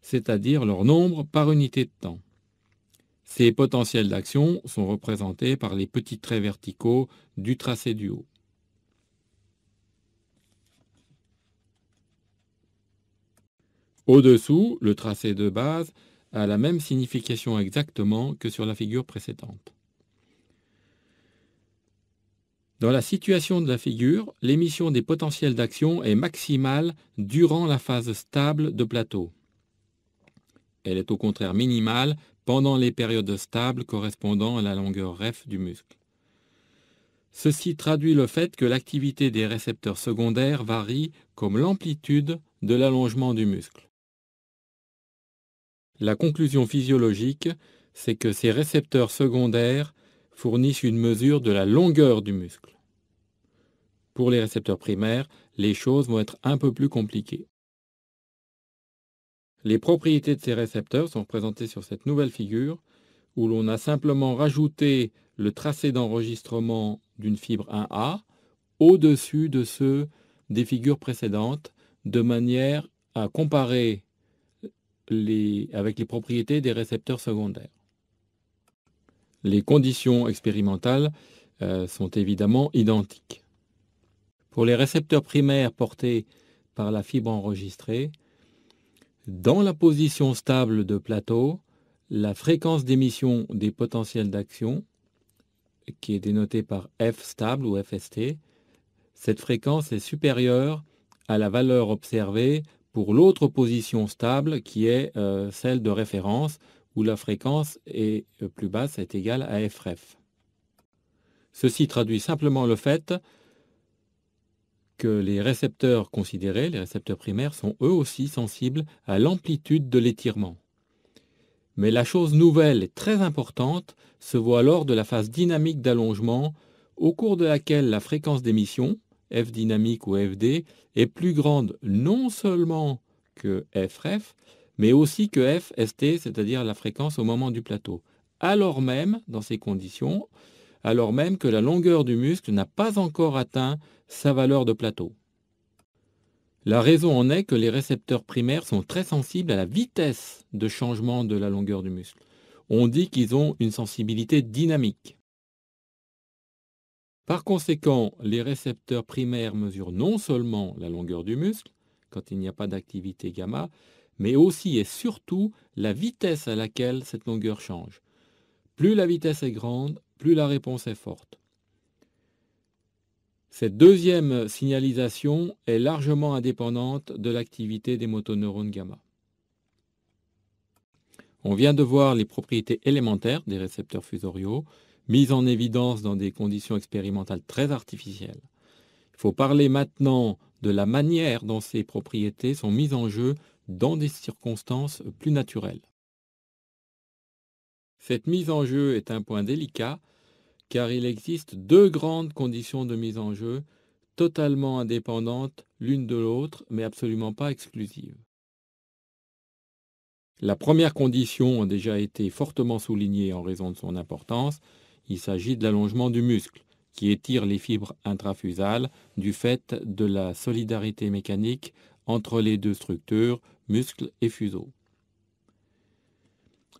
c'est-à-dire leur nombre par unité de temps. Ces potentiels d'action sont représentés par les petits traits verticaux du tracé du haut. Au-dessous, le tracé de base a la même signification exactement que sur la figure précédente. Dans la situation de la figure, l'émission des potentiels d'action est maximale durant la phase stable de plateau. Elle est au contraire minimale pendant les périodes stables correspondant à la longueur Ref du muscle. Ceci traduit le fait que l'activité des récepteurs secondaires varie comme l'amplitude de l'allongement du muscle. La conclusion physiologique, c'est que ces récepteurs secondaires fournissent une mesure de la longueur du muscle. Pour les récepteurs primaires, les choses vont être un peu plus compliquées. Les propriétés de ces récepteurs sont représentées sur cette nouvelle figure, où l'on a simplement rajouté le tracé d'enregistrement d'une fibre 1A au-dessus de ceux des figures précédentes, de manière à comparer avec les propriétés des récepteurs secondaires. Les conditions expérimentales sont évidemment identiques. Pour les récepteurs primaires portés par la fibre enregistrée, dans la position stable de plateau, la fréquence d'émission des potentiels d'action, qui est dénotée par F stable ou FST, cette fréquence est supérieure à la valeur observée pour l'autre position stable qui est celle de référence où la fréquence est plus basse, est égale à Fref. Ceci traduit simplement le fait que les récepteurs considérés, les récepteurs primaires, sont eux aussi sensibles à l'amplitude de l'étirement. Mais la chose nouvelle et très importante se voit lors de la phase dynamique d'allongement, au cours de laquelle la fréquence d'émission, F dynamique ou FD, est plus grande non seulement que Fref, mais aussi que FST, c'est-à-dire la fréquence au moment du plateau. Alors même, dans ces conditions, alors même que la longueur du muscle n'a pas encore atteint sa valeur de plateau. La raison en est que les récepteurs primaires sont très sensibles à la vitesse de changement de la longueur du muscle. On dit qu'ils ont une sensibilité dynamique. Par conséquent, les récepteurs primaires mesurent non seulement la longueur du muscle, quand il n'y a pas d'activité gamma, mais aussi et surtout la vitesse à laquelle cette longueur change. Plus la vitesse est grande, plus la réponse est forte. Cette deuxième signalisation est largement indépendante de l'activité des motoneurones gamma. On vient de voir les propriétés élémentaires des récepteurs fusoriaux, mises en évidence dans des conditions expérimentales très artificielles. Il faut parler maintenant de la manière dont ces propriétés sont mises en jeu dans des circonstances plus naturelles. Cette mise en jeu est un point délicat, car il existe deux grandes conditions de mise en jeu, totalement indépendantes l'une de l'autre, mais absolument pas exclusives. La première condition a déjà été fortement soulignée en raison de son importance, il s'agit de l'allongement du muscle, qui étire les fibres intrafusales du fait de la solidarité mécanique entre les deux structures, muscles et fuseaux.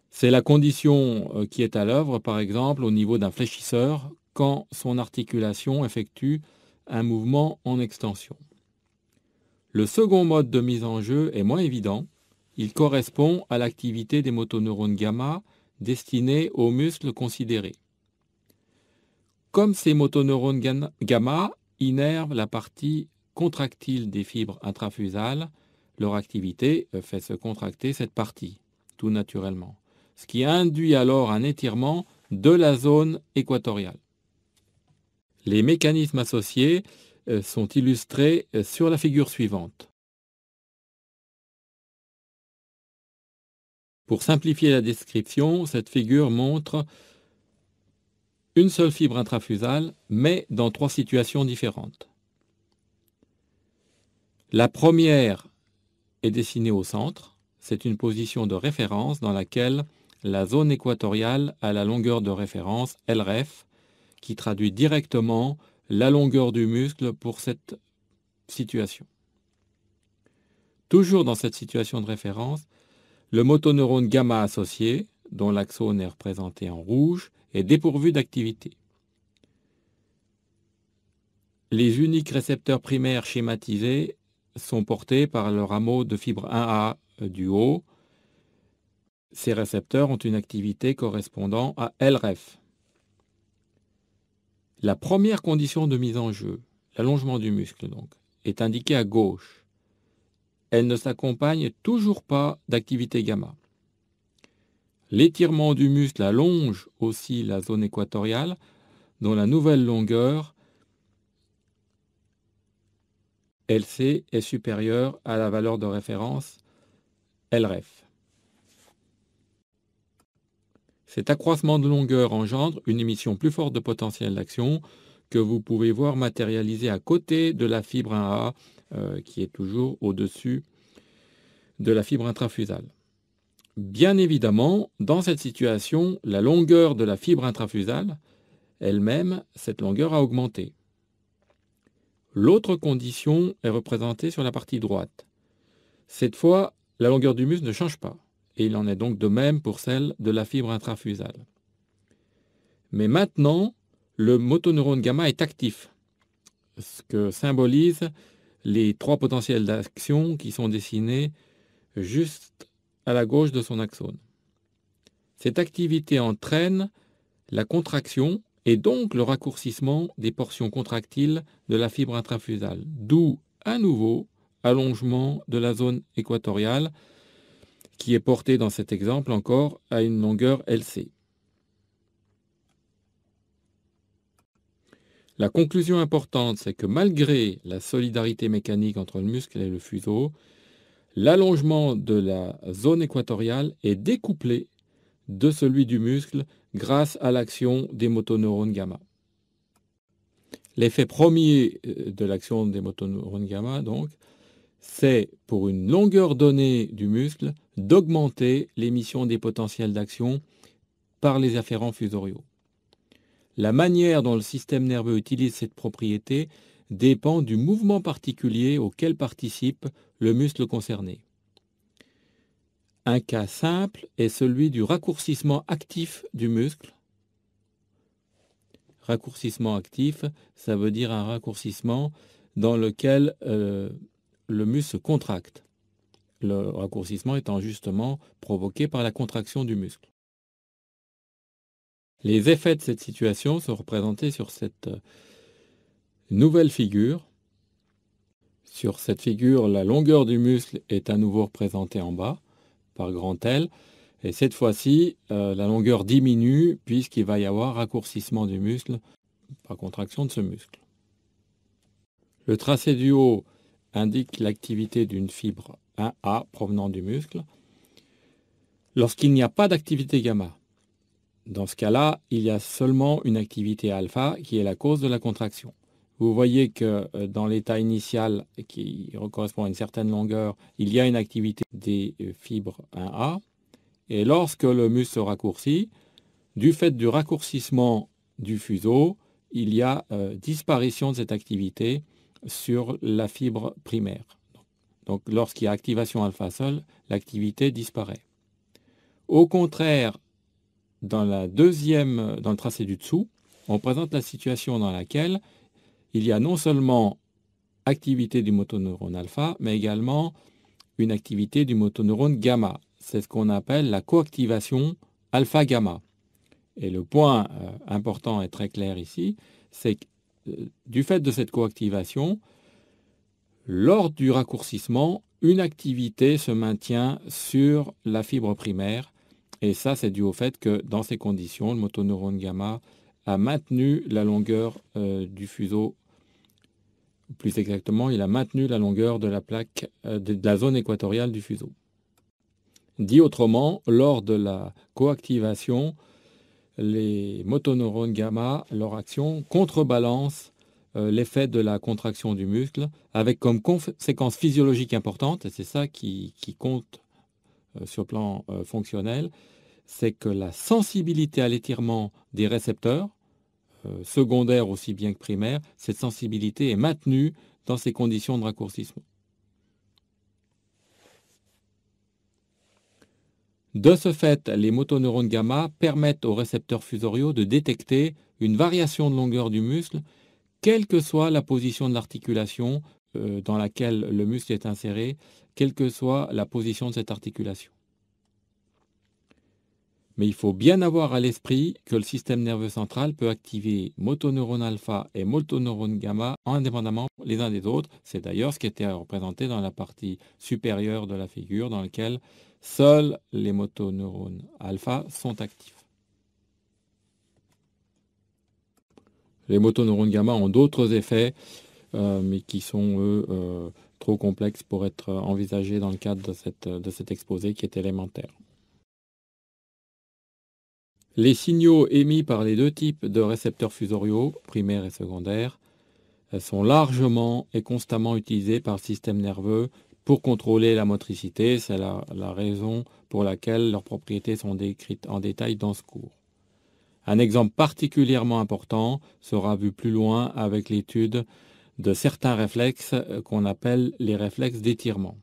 C'est la condition qui est à l'œuvre, par exemple, au niveau d'un fléchisseur, quand son articulation effectue un mouvement en extension. Le second mode de mise en jeu est moins évident. Il correspond à l'activité des motoneurones gamma destinés aux muscles considérés. Comme ces motoneurones gamma innervent la partie contractile des fibres intrafusales, leur activité fait se contracter cette partie, tout naturellement, ce qui induit alors un étirement de la zone équatoriale. Les mécanismes associés sont illustrés sur la figure suivante. Pour simplifier la description, cette figure montre une seule fibre intrafusale, mais dans 3 situations différentes. La première est dessinée au centre. C'est une position de référence dans laquelle la zone équatoriale a la longueur de référence LREF, qui traduit directement la longueur du muscle pour cette situation. Toujours dans cette situation de référence, le motoneurone gamma associé, dont l'axone est représenté en rouge, est dépourvu d'activité. Les uniques récepteurs primaires schématisés sont portés par le rameau de fibre 1A du haut. Ces récepteurs ont une activité correspondant à LREF. La première condition de mise en jeu, l'allongement du muscle donc, est indiquée à gauche. Elle ne s'accompagne toujours pas d'activité gamma. L'étirement du muscle allonge aussi la zone équatoriale, dont la nouvelle longueur LC est supérieure à la valeur de référence LREF. Cet accroissement de longueur engendre une émission plus forte de potentiel d'action que vous pouvez voir matérialisée à côté de la fibre 1A qui est toujours au-dessus de la fibre intrafusale. Bien évidemment, dans cette situation, la longueur de la fibre intrafusale, elle-même, cette longueur a augmenté. L'autre condition est représentée sur la partie droite. Cette fois, la longueur du muscle ne change pas, et il en est donc de même pour celle de la fibre intrafusale. Mais maintenant, le motoneurone gamma est actif, ce que symbolisent les 3 potentiels d'action qui sont dessinés juste à la gauche de son axone. Cette activité entraîne la contraction et donc le raccourcissement des portions contractiles de la fibre intrafusale, d'où à nouveau allongement de la zone équatoriale qui est portée dans cet exemple encore à une longueur LC. La conclusion importante, c'est que malgré la solidarité mécanique entre le muscle et le fuseau, l'allongement de la zone équatoriale est découplé de celui du muscle grâce à l'action des motoneurones gamma. L'effet premier de l'action des motoneurones gamma, donc, c'est pour une longueur donnée du muscle d'augmenter l'émission des potentiels d'action par les afférents fusoriaux. La manière dont le système nerveux utilise cette propriété dépend du mouvement particulier auquel participe le muscle concerné. Un cas simple est celui du raccourcissement actif du muscle. Raccourcissement actif, ça veut dire un raccourcissement dans lequel le muscle se contracte. Le raccourcissement étant justement provoqué par la contraction du muscle. Les effets de cette situation sont représentés sur cette nouvelle figure. Sur cette figure, la longueur du muscle est à nouveau représentée en bas par grand L. Et cette fois-ci, la longueur diminue puisqu'il va y avoir raccourcissement du muscle par contraction de ce muscle. Le tracé du haut indique l'activité d'une fibre 1A provenant du muscle lorsqu'il n'y a pas d'activité gamma. Dans ce cas-là, il y a seulement une activité alpha qui est la cause de la contraction. Vous voyez que dans l'état initial qui correspond à une certaine longueur, il y a une activité des fibres 1A. Et lorsque le muscle se raccourcit, du fait du raccourcissement du fuseau, il y a disparition de cette activité sur la fibre primaire. Donc lorsqu'il y a activation alpha seule, l'activité disparaît. Au contraire, dans le tracé du dessous, on présente la situation dans laquelle il y a non seulement activité du motoneurone alpha, mais également une activité du motoneurone gamma. C'est ce qu'on appelle la coactivation alpha-gamma. Et le point important et très clair ici, c'est que du fait de cette coactivation, lors du raccourcissement, une activité se maintient sur la fibre primaire. Et ça, c'est dû au fait que dans ces conditions, le motoneurone gamma a maintenu la longueur du fuseau. Plus exactement, il a maintenu la longueur de la plaque de la zone équatoriale du fuseau. Dit autrement, lors de la coactivation, les motoneurones gamma, leur action contrebalance l'effet de la contraction du muscle, avec comme conséquence physiologique importante, et c'est ça qui compte sur le plan fonctionnel, c'est que la sensibilité à l'étirement des récepteurs, secondaires aussi bien que primaires, cette sensibilité est maintenue dans ces conditions de raccourcissement. De ce fait, les motoneurones gamma permettent aux récepteurs fusoriaux de détecter une variation de longueur du muscle, quelle que soit la position de l'articulation dans laquelle le muscle est inséré, quelle que soit la position de cette articulation. Mais il faut bien avoir à l'esprit que le système nerveux central peut activer motoneurone alpha et motoneurone gamma indépendamment les uns des autres. C'est d'ailleurs ce qui était représenté dans la partie supérieure de la figure, dans laquelle seuls les motoneurones alpha sont actifs. Les motoneurones gamma ont d'autres effets, mais qui sont, eux, trop complexes pour être envisagés dans le cadre de cet exposé qui est élémentaire. Les signaux émis par les deux types de récepteurs fusoriaux, primaires et secondaires, sont largement et constamment utilisés par le système nerveux pour contrôler la motricité. C'est la raison pour laquelle leurs propriétés sont décrites en détail dans ce cours. Un exemple particulièrement important sera vu plus loin avec l'étude de certains réflexes qu'on appelle les réflexes d'étirement.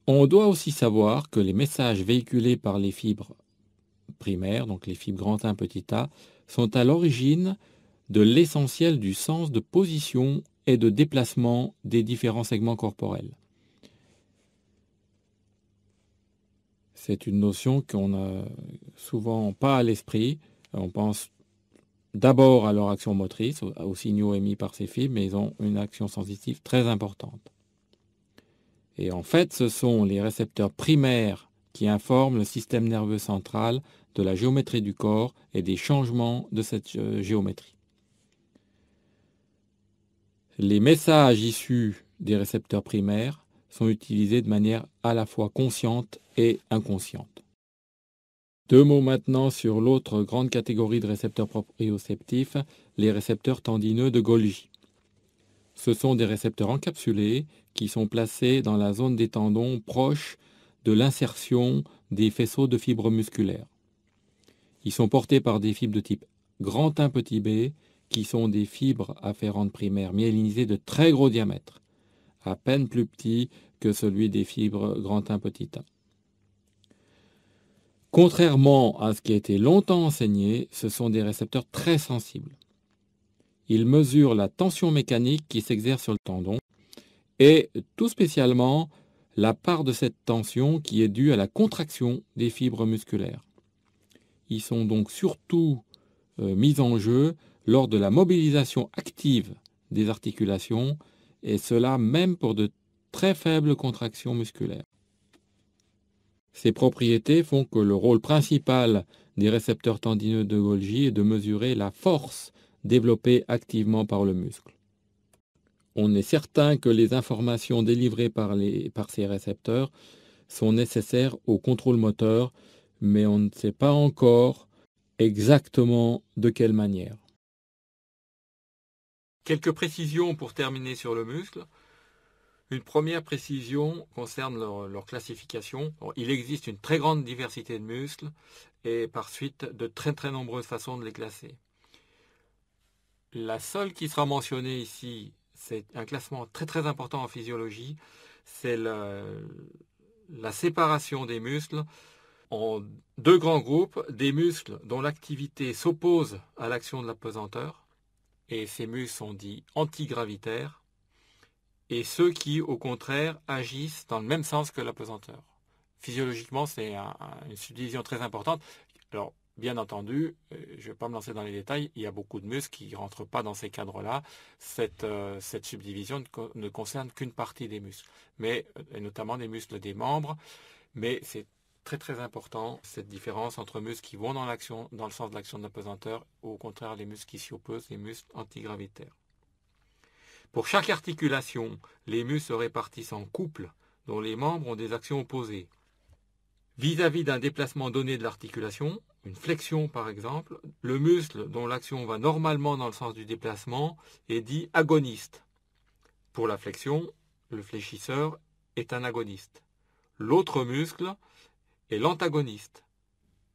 On doit aussi savoir que les messages véhiculés par les fibres primaires, donc les fibres grand 1 petit a, sont à l'origine de l'essentiel du sens de position et de déplacement des différents segments corporels. C'est une notion qu'on n'a souvent pas à l'esprit. On pense d'abord à leur action motrice, aux signaux émis par ces fibres, mais ils ont une action sensitive très importante. Et en fait, ce sont les récepteurs primaires qui informent le système nerveux central de la géométrie du corps et des changements de cette géométrie. Les messages issus des récepteurs primaires sont utilisés de manière à la fois consciente et inconsciente. Deux mots maintenant sur l'autre grande catégorie de récepteurs proprioceptifs, les récepteurs tendineux de Golgi. Ce sont des récepteurs encapsulés qui sont placés dans la zone des tendons proche de l'insertion des faisceaux de fibres musculaires. Ils sont portés par des fibres de type grand 1 petit b, qui sont des fibres afférentes primaires myélinisées de très gros diamètre, à peine plus petit que celui des fibres grand 1 petit a. Contrairement à ce qui a été longtemps enseigné, ce sont des récepteurs très sensibles. Ils mesurent la tension mécanique qui s'exerce sur le tendon et tout spécialement la part de cette tension qui est due à la contraction des fibres musculaires. Ils sont donc surtout mis en jeu lors de la mobilisation active des articulations, et cela même pour de très faibles contractions musculaires. Ces propriétés font que le rôle principal des récepteurs tendineux de Golgi est de mesurer la force développée activement par le muscle. On est certain que les informations délivrées par ces récepteurs sont nécessaires au contrôle moteur, mais on ne sait pas encore exactement de quelle manière. Quelques précisions pour terminer sur le muscle. Une première précision concerne leur classification. Il existe une très grande diversité de muscles et par suite de très très nombreuses façons de les classer. La seule qui sera mentionnée ici, c'est un classement très très important en physiologie, c'est la séparation des muscles en deux grands groupes, des muscles dont l'activité s'oppose à l'action de la pesanteur, et ces muscles sont dits antigravitaires, et ceux qui, au contraire, agissent dans le même sens que la pesanteur. Physiologiquement, c'est une subdivision très importante. Alors, bien entendu, je ne vais pas me lancer dans les détails, il y a beaucoup de muscles qui ne rentrent pas dans ces cadres-là. Cette subdivision ne concerne qu'une partie des muscles, mais et notamment des muscles des membres, mais c'est très très important cette différence entre muscles qui vont dans le sens de l'action de la pesanteur, ou au contraire les muscles qui s'y opposent, les muscles antigravitaires. Pour chaque articulation, les muscles se répartissent en couples dont les membres ont des actions opposées. Vis-à-vis d'un déplacement donné de l'articulation, une flexion par exemple, le muscle dont l'action va normalement dans le sens du déplacement est dit agoniste. Pour la flexion, le fléchisseur est un agoniste. L'autre muscle est l'antagoniste.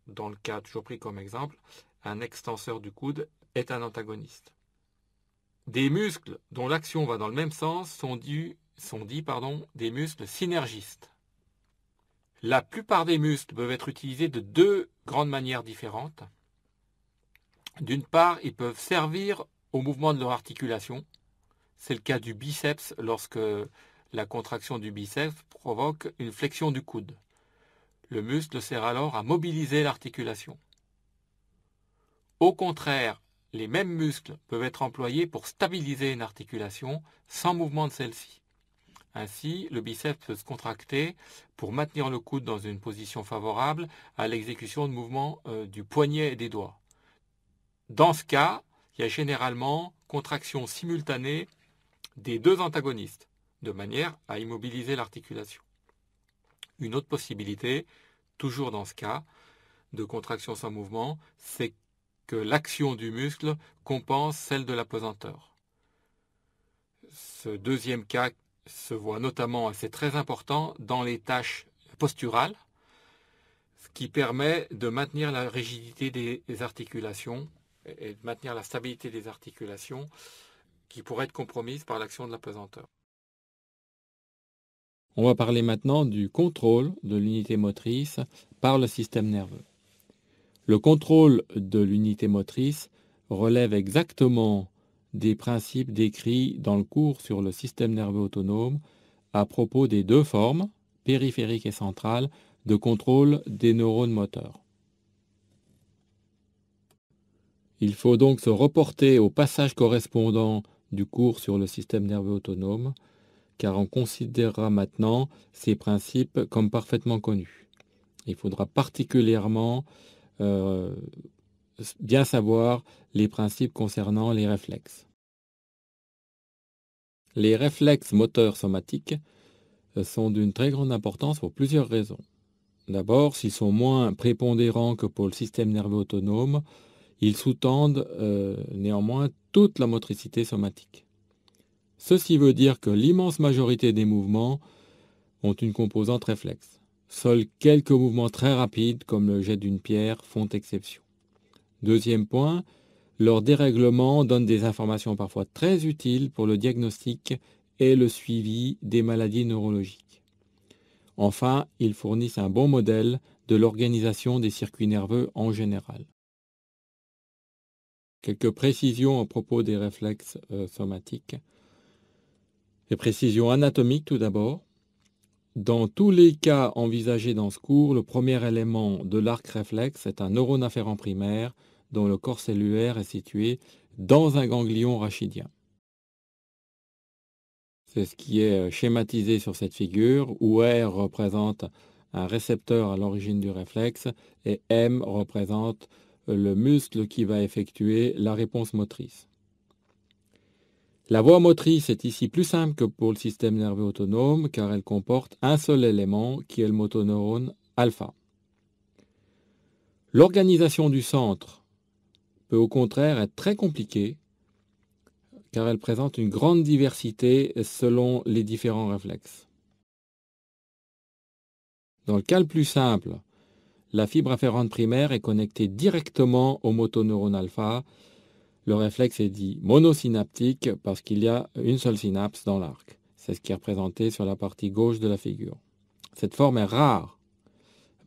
Dans le cas toujours pris comme exemple, un extenseur du coude est un antagoniste. Des muscles dont l'action va dans le même sens sont dits des muscles synergistes. La plupart des muscles peuvent être utilisés de deux grandes manières différentes. D'une part, ils peuvent servir au mouvement de leur articulation. C'est le cas du biceps lorsque la contraction du biceps provoque une flexion du coude. Le muscle sert alors à mobiliser l'articulation. Au contraire, les mêmes muscles peuvent être employés pour stabiliser une articulation sans mouvement de celle-ci. Ainsi, le biceps peut se contracter pour maintenir le coude dans une position favorable à l'exécution de mouvements du poignet et des doigts. Dans ce cas, il y a généralement contraction simultanée des deux antagonistes, de manière à immobiliser l'articulation. Une autre possibilité, toujours dans ce cas de contraction sans mouvement, c'est que l'action du muscle compense celle de la pesanteur. Ce deuxième cas se voit notamment, c'est très important, dans les tâches posturales, ce qui permet de maintenir la rigidité des articulations et de maintenir la stabilité des articulations qui pourrait être compromise par l'action de la pesanteur. On va parler maintenant du contrôle de l'unité motrice par le système nerveux. Le contrôle de l'unité motrice relève exactement des principes décrits dans le cours sur le système nerveux autonome à propos des deux formes, périphérique et centrale, de contrôle des neurones moteurs. Il faut donc se reporter au passage correspondant du cours sur le système nerveux autonome, car on considérera maintenant ces principes comme parfaitement connus. Il faudra particulièrement bien savoir les principes concernant les réflexes. Les réflexes moteurs somatiques sont d'une très grande importance pour plusieurs raisons. D'abord, s'ils sont moins prépondérants que pour le système nerveux autonome, ils sous-tendent néanmoins toute la motricité somatique. Ceci veut dire que l'immense majorité des mouvements ont une composante réflexe. Seuls quelques mouvements très rapides, comme le jet d'une pierre, font exception. Deuxième point, leur dérèglement donne des informations parfois très utiles pour le diagnostic et le suivi des maladies neurologiques. Enfin, ils fournissent un bon modèle de l'organisation des circuits nerveux en général. Quelques précisions à propos des réflexes somatiques. Les précisions anatomiques tout d'abord. Dans tous les cas envisagés dans ce cours, le premier élément de l'arc réflexe est un neurone afférent primaire dont le corps cellulaire est situé dans un ganglion rachidien. C'est ce qui est schématisé sur cette figure, où R représente un récepteur à l'origine du réflexe et M représente le muscle qui va effectuer la réponse motrice. La voie motrice est ici plus simple que pour le système nerveux autonome car elle comporte un seul élément qui est le motoneurone alpha. L'organisation du centre peut au contraire être très compliquée car elle présente une grande diversité selon les différents réflexes. Dans le cas le plus simple, la fibre afférente primaire est connectée directement au motoneurone alpha. Le réflexe est dit monosynaptique parce qu'il y a une seule synapse dans l'arc. C'est ce qui est représenté sur la partie gauche de la figure. Cette forme est rare.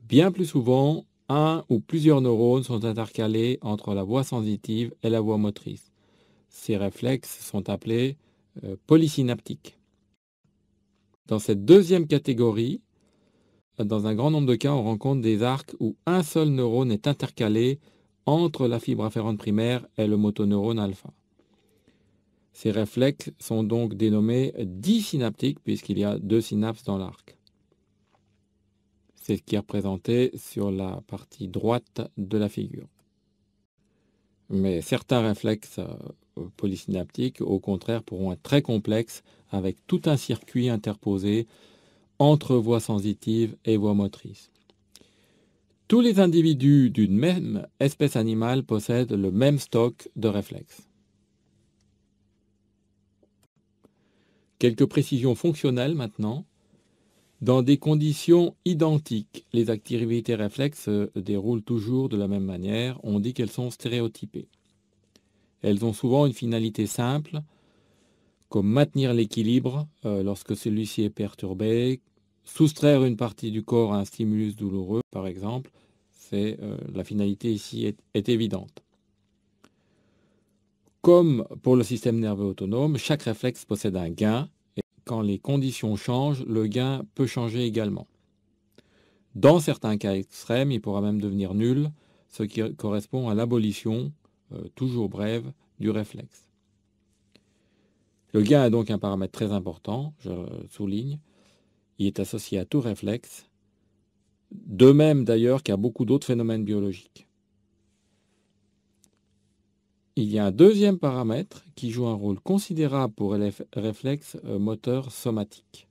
Bien plus souvent, un ou plusieurs neurones sont intercalés entre la voie sensitive et la voie motrice. Ces réflexes sont appelés polysynaptiques. Dans cette deuxième catégorie, dans un grand nombre de cas, on rencontre des arcs où un seul neurone est intercalé entre la fibre afférente primaire et le motoneurone alpha. Ces réflexes sont donc dénommés disynaptiques puisqu'il y a 2 synapses dans l'arc. C'est ce qui est représenté sur la partie droite de la figure. Mais certains réflexes polysynaptiques, au contraire, pourront être très complexes avec tout un circuit interposé entre voie sensitive et voie motrice. Tous les individus d'une même espèce animale possèdent le même stock de réflexes. Quelques précisions fonctionnelles maintenant. Dans des conditions identiques, les activités réflexes se déroulent toujours de la même manière. On dit qu'elles sont stéréotypées. Elles ont souvent une finalité simple, comme maintenir l'équilibre lorsque celui-ci est perturbé, soustraire une partie du corps à un stimulus douloureux, par exemple. La finalité ici est évidente. Comme pour le système nerveux autonome, chaque réflexe possède un gain. Quand les conditions changent, le gain peut changer également. Dans certains cas extrêmes, il pourra même devenir nul, ce qui correspond à l'abolition, toujours brève, du réflexe. Le gain est donc un paramètre très important, je souligne. Il est associé à tout réflexe, de même d'ailleurs qu'à beaucoup d'autres phénomènes biologiques. Il y a un deuxième paramètre qui joue un rôle considérable pour les réflexes moteurs somatiques.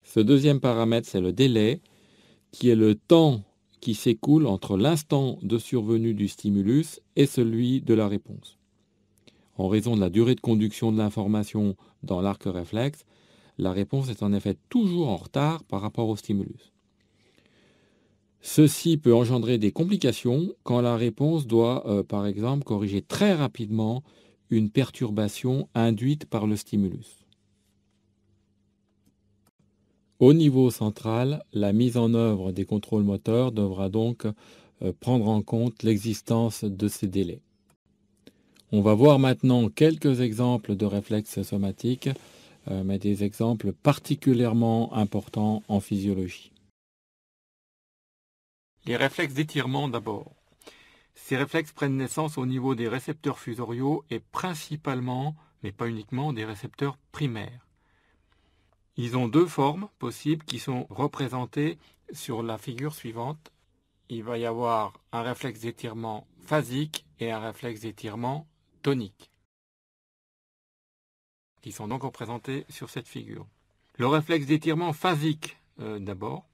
Ce deuxième paramètre, c'est le délai, qui est le temps qui s'écoule entre l'instant de survenue du stimulus et celui de la réponse. En raison de la durée de conduction de l'information dans l'arc réflexe, la réponse est en effet toujours en retard par rapport au stimulus. Ceci peut engendrer des complications quand la réponse doit, par exemple, corriger très rapidement une perturbation induite par le stimulus. Au niveau central, la mise en œuvre des contrôles moteurs devra donc prendre en compte l'existence de ces délais. On va voir maintenant quelques exemples de réflexes somatiques, mais des exemples particulièrement importants en physiologie. Les réflexes d'étirement d'abord. Ces réflexes prennent naissance au niveau des récepteurs fusoriaux et principalement, mais pas uniquement, des récepteurs primaires. Ils ont 2 formes possibles qui sont représentées sur la figure suivante. Il va y avoir un réflexe d'étirement phasique et un réflexe d'étirement tonique, qui sont donc représentés sur cette figure. Le réflexe d'étirement phasique, d'abord,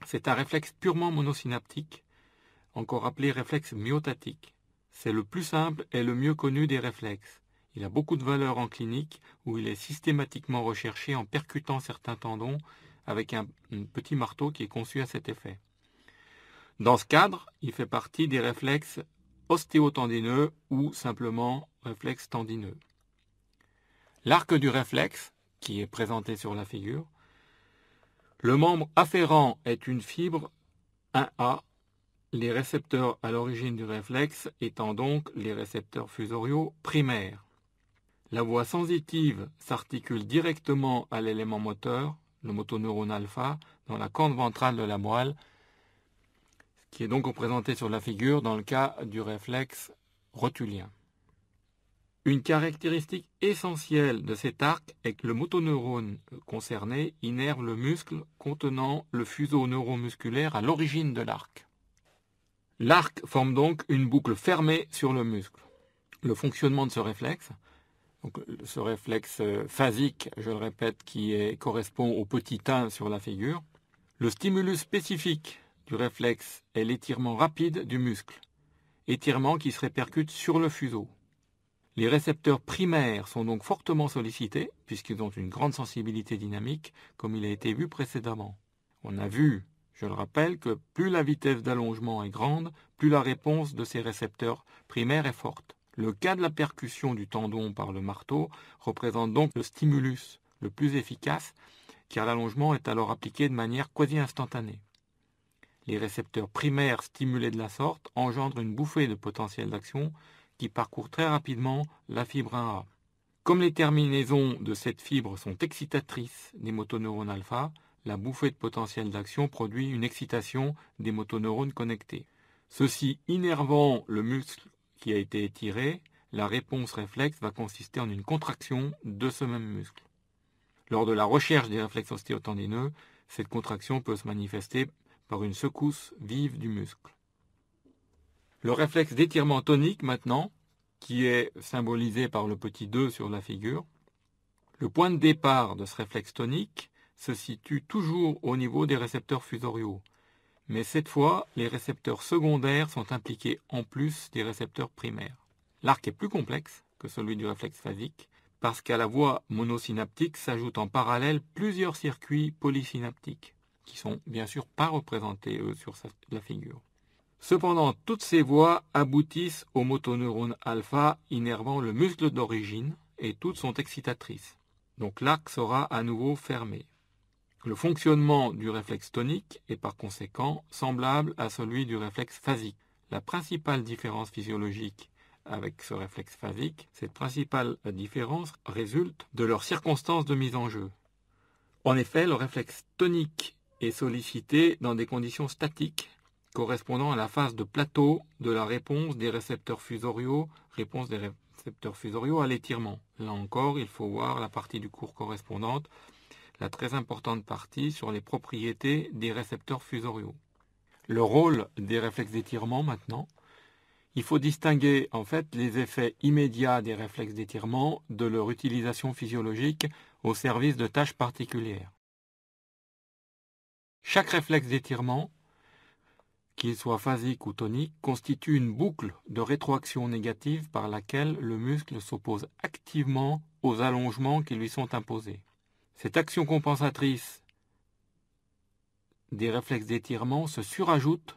c'est un réflexe purement monosynaptique, encore appelé réflexe myotatique. C'est le plus simple et le mieux connu des réflexes. Il a beaucoup de valeur en clinique où il est systématiquement recherché en percutant certains tendons avec un petit marteau qui est conçu à cet effet. Dans ce cadre, il fait partie des réflexes ostéotendineux ou simplement réflexes tendineux. L'arc du réflexe, qui est présenté sur la figure, le membre afférent est une fibre 1A, les récepteurs à l'origine du réflexe étant donc les récepteurs fusoriaux primaires. La voie sensitive s'articule directement à l'élément moteur, le motoneurone alpha, dans la corne ventrale de la moelle, qui est donc représenté sur la figure dans le cas du réflexe rotulien. Une caractéristique essentielle de cet arc est que le motoneurone concerné innerve le muscle contenant le fuseau neuromusculaire à l'origine de l'arc. L'arc forme donc une boucle fermée sur le muscle. Le fonctionnement de ce réflexe phasique, je le répète, qui correspond au petit 1 sur la figure. Le stimulus spécifique du réflexe est l'étirement rapide du muscle, étirement qui se répercute sur le fuseau. Les récepteurs primaires sont donc fortement sollicités, puisqu'ils ont une grande sensibilité dynamique, comme il a été vu précédemment. On a vu Je le rappelle que plus la vitesse d'allongement est grande, plus la réponse de ces récepteurs primaires est forte. Le cas de la percussion du tendon par le marteau représente donc le stimulus le plus efficace, car l'allongement est alors appliqué de manière quasi instantanée. Les récepteurs primaires stimulés de la sorte engendrent une bouffée de potentiel d'action qui parcourt très rapidement la fibre 1A. Comme les terminaisons de cette fibre sont excitatrices des motoneurones alpha, la bouffée de potentiel d'action produit une excitation des motoneurones connectés. Ceci innervant le muscle qui a été étiré, la réponse réflexe va consister en une contraction de ce même muscle. Lors de la recherche des réflexes ostéotendineux, cette contraction peut se manifester par une secousse vive du muscle. Le réflexe d'étirement tonique maintenant, qui est symbolisé par le petit 2 sur la figure. Le point de départ de ce réflexe tonique se situe toujours au niveau des récepteurs fusoriaux, mais cette fois, les récepteurs secondaires sont impliqués en plus des récepteurs primaires. L'arc est plus complexe que celui du réflexe phasique, parce qu'à la voie monosynaptique s'ajoutent en parallèle plusieurs circuits polysynaptiques, qui sont bien sûr pas représentés eux sur la figure. Cependant, toutes ces voies aboutissent au motoneurone alpha innervant le muscle d'origine et toutes sont excitatrices. Donc l'arc sera à nouveau fermé. Le fonctionnement du réflexe tonique est par conséquent semblable à celui du réflexe phasique. La principale différence physiologique avec ce réflexe phasique, cette principale différence résulte de leurs circonstances de mise en jeu. En effet, le réflexe tonique est sollicité dans des conditions statiques correspondant à la phase de plateau de la réponse des récepteurs fusoriaux, à l'étirement. Là encore, il faut voir la partie du cours correspondante, la très importante partie sur les propriétés des récepteurs fusoriaux. Le rôle des réflexes d'étirement maintenant, il faut distinguer en fait les effets immédiats des réflexes d'étirement de leur utilisation physiologique au service de tâches particulières. Chaque réflexe d'étirement, qu'il soit phasique ou tonique, constitue une boucle de rétroaction négative par laquelle le muscle s'oppose activement aux allongements qui lui sont imposés. Cette action compensatrice des réflexes d'étirement se surajoute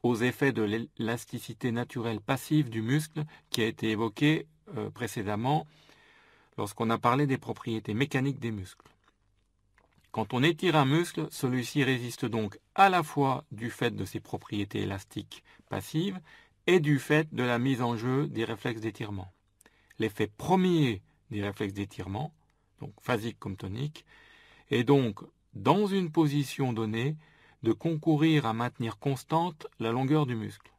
aux effets de l'élasticité naturelle passive du muscle qui a été évoqué précédemment lorsqu'on a parlé des propriétés mécaniques des muscles. Quand on étire un muscle, celui-ci résiste donc à la fois du fait de ses propriétés élastiques passives et du fait de la mise en jeu des réflexes d'étirement. L'effet premier des réflexes d'étirement, donc phasique comme tonique, est donc, dans une position donnée, de concourir à maintenir constante la longueur du muscle.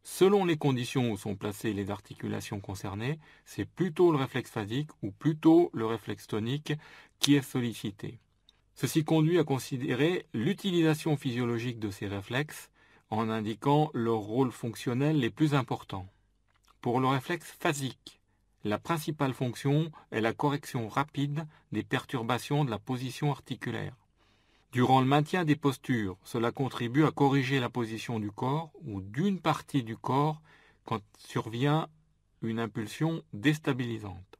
Selon les conditions où sont placées les articulations concernées, c'est plutôt le réflexe phasique ou plutôt le réflexe tonique qui est sollicité. Ceci conduit à considérer l'utilisation physiologique de ces réflexes en indiquant leurs rôles fonctionnels les plus importants. Pour le réflexe phasique, la principale fonction est la correction rapide des perturbations de la position articulaire. Durant le maintien des postures, cela contribue à corriger la position du corps ou d'une partie du corps quand survient une impulsion déstabilisante.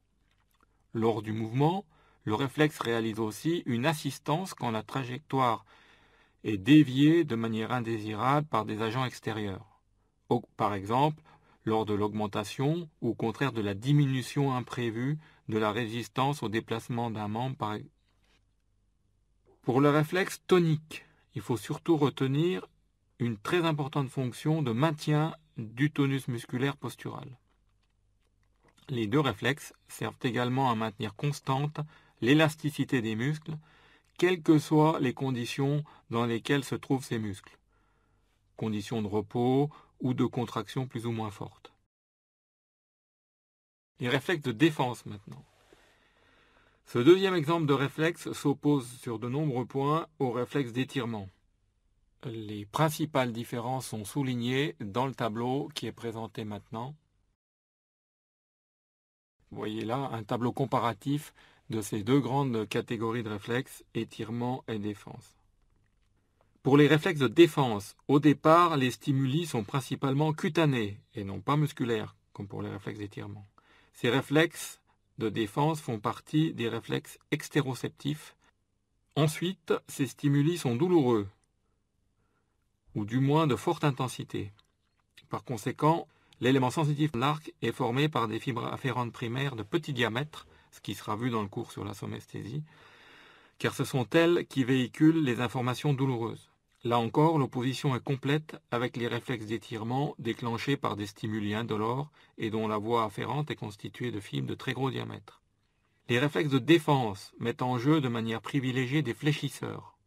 Lors du mouvement, le réflexe réalise aussi une assistance quand la trajectoire est déviée de manière indésirable par des agents extérieurs. Par exemple, lors de l'augmentation ou au contraire de la diminution imprévue de la résistance au déplacement d'un membre. Pour le réflexe tonique, il faut surtout retenir une très importante fonction de maintien du tonus musculaire postural. Les deux réflexes servent également à maintenir constante l'élasticité des muscles, quelles que soient les conditions dans lesquelles se trouvent ces muscles, conditions de repos ou de contraction plus ou moins fortes. Les réflexes de défense maintenant. Ce deuxième exemple de réflexe s'oppose sur de nombreux points au réflexe d'étirement. Les principales différences sont soulignées dans le tableau qui est présenté maintenant. Vous voyez là un tableau comparatif de ces deux grandes catégories de réflexes, étirement et défense. Pour les réflexes de défense, au départ, les stimuli sont principalement cutanés et non pas musculaires, comme pour les réflexes d'étirement. Ces réflexes de défense font partie des réflexes extéroceptifs. Ensuite, ces stimuli sont douloureux. ou du moins de forte intensité. Par conséquent, l'élément sensitif de l'arc est formé par des fibres afférentes primaires de petit diamètre, ce qui sera vu dans le cours sur la somesthésie, car ce sont elles qui véhiculent les informations douloureuses. Là encore, l'opposition est complète avec les réflexes d'étirement déclenchés par des stimuli indolores et dont la voie afférente est constituée de fibres de très gros diamètre. Les réflexes de défense mettent en jeu de manière privilégiée des fléchisseurs.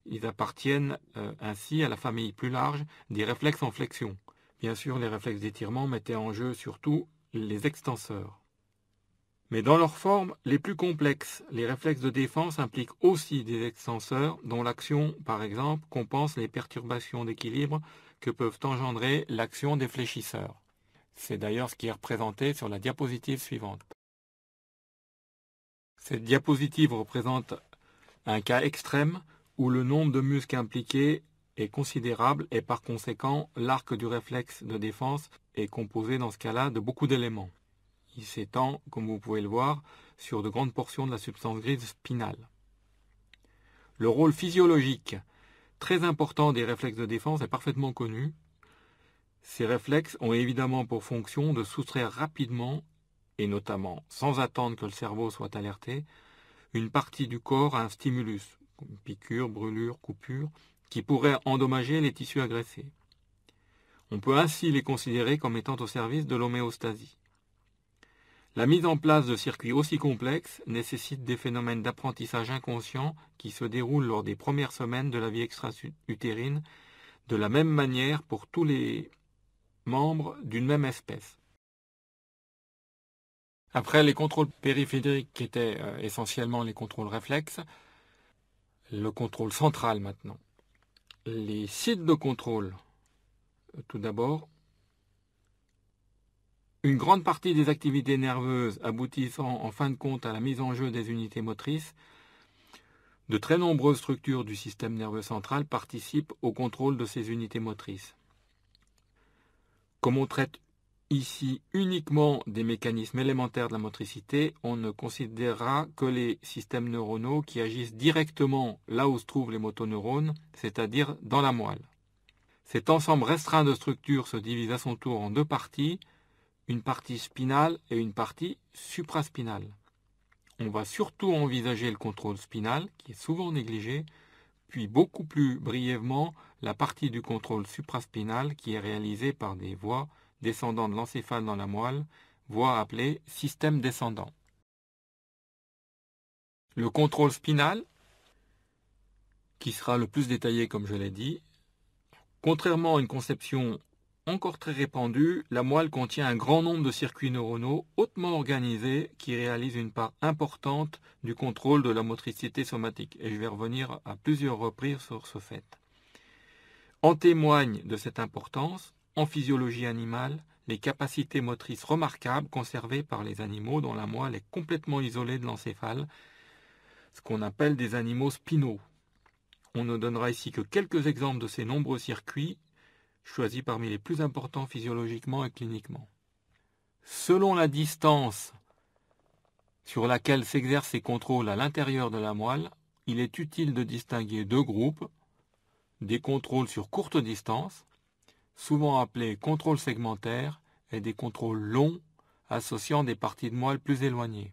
Ils appartiennent ainsi à la famille plus large des réflexes en flexion. Bien sûr, les réflexes d'étirement mettaient en jeu surtout les extenseurs. Mais dans leurs formes les plus complexes, les réflexes de défense impliquent aussi des extenseurs dont l'action, par exemple, compense les perturbations d'équilibre que peuvent engendrer l'action des fléchisseurs. C'est d'ailleurs ce qui est représenté sur la diapositive suivante. Cette diapositive représente un cas extrême où le nombre de muscles impliqués est considérable et par conséquent l'arc du réflexe de défense est composé dans ce cas-là de beaucoup d'éléments. Il s'étend, comme vous pouvez le voir, sur de grandes portions de la substance grise spinale. Le rôle physiologique très important des réflexes de défense est parfaitement connu. Ces réflexes ont évidemment pour fonction de soustraire rapidement, et notamment sans attendre que le cerveau soit alerté, une partie du corps à un stimulus, comme piqûre, brûlure, coupure, qui pourrait endommager les tissus agressés. On peut ainsi les considérer comme étant au service de l'homéostasie. La mise en place de circuits aussi complexes nécessite des phénomènes d'apprentissage inconscient qui se déroulent lors des premières semaines de la vie extra-utérine de la même manière pour tous les membres d'une même espèce. Après les contrôles périphériques qui étaient essentiellement les contrôles réflexes, le contrôle central maintenant. Les sites de contrôle, tout d'abord, une grande partie des activités nerveuses aboutissant en fin de compte à la mise en jeu des unités motrices, de très nombreuses structures du système nerveux central participent au contrôle de ces unités motrices. Comme on traite ici uniquement des mécanismes élémentaires de la motricité, on ne considérera que les systèmes neuronaux qui agissent directement là où se trouvent les motoneurones, c'est-à-dire dans la moelle. Cet ensemble restreint de structures se divise à son tour en deux parties, une partie spinale et une partie supraspinale. On va surtout envisager le contrôle spinal, qui est souvent négligé, puis beaucoup plus brièvement la partie du contrôle supraspinal qui est réalisée par des voies descendant de l'encéphale dans la moelle, voie appelée système descendant. Le contrôle spinal, qui sera le plus détaillé comme je l'ai dit, contrairement à une conception encore très répandue, la moelle contient un grand nombre de circuits neuronaux hautement organisés qui réalisent une part importante du contrôle de la motricité somatique. Et je vais revenir à plusieurs reprises sur ce fait. En témoignent de cette importance, en physiologie animale, les capacités motrices remarquables conservées par les animaux dont la moelle est complètement isolée de l'encéphale, ce qu'on appelle des animaux spinaux. On ne donnera ici que quelques exemples de ces nombreux circuits, choisis parmi les plus importants physiologiquement et cliniquement. Selon la distance sur laquelle s'exercent ces contrôles à l'intérieur de la moelle, il est utile de distinguer deux groupes, des contrôles sur courte distance, souvent appelés contrôles segmentaires, et des contrôles longs associant des parties de moelle plus éloignées.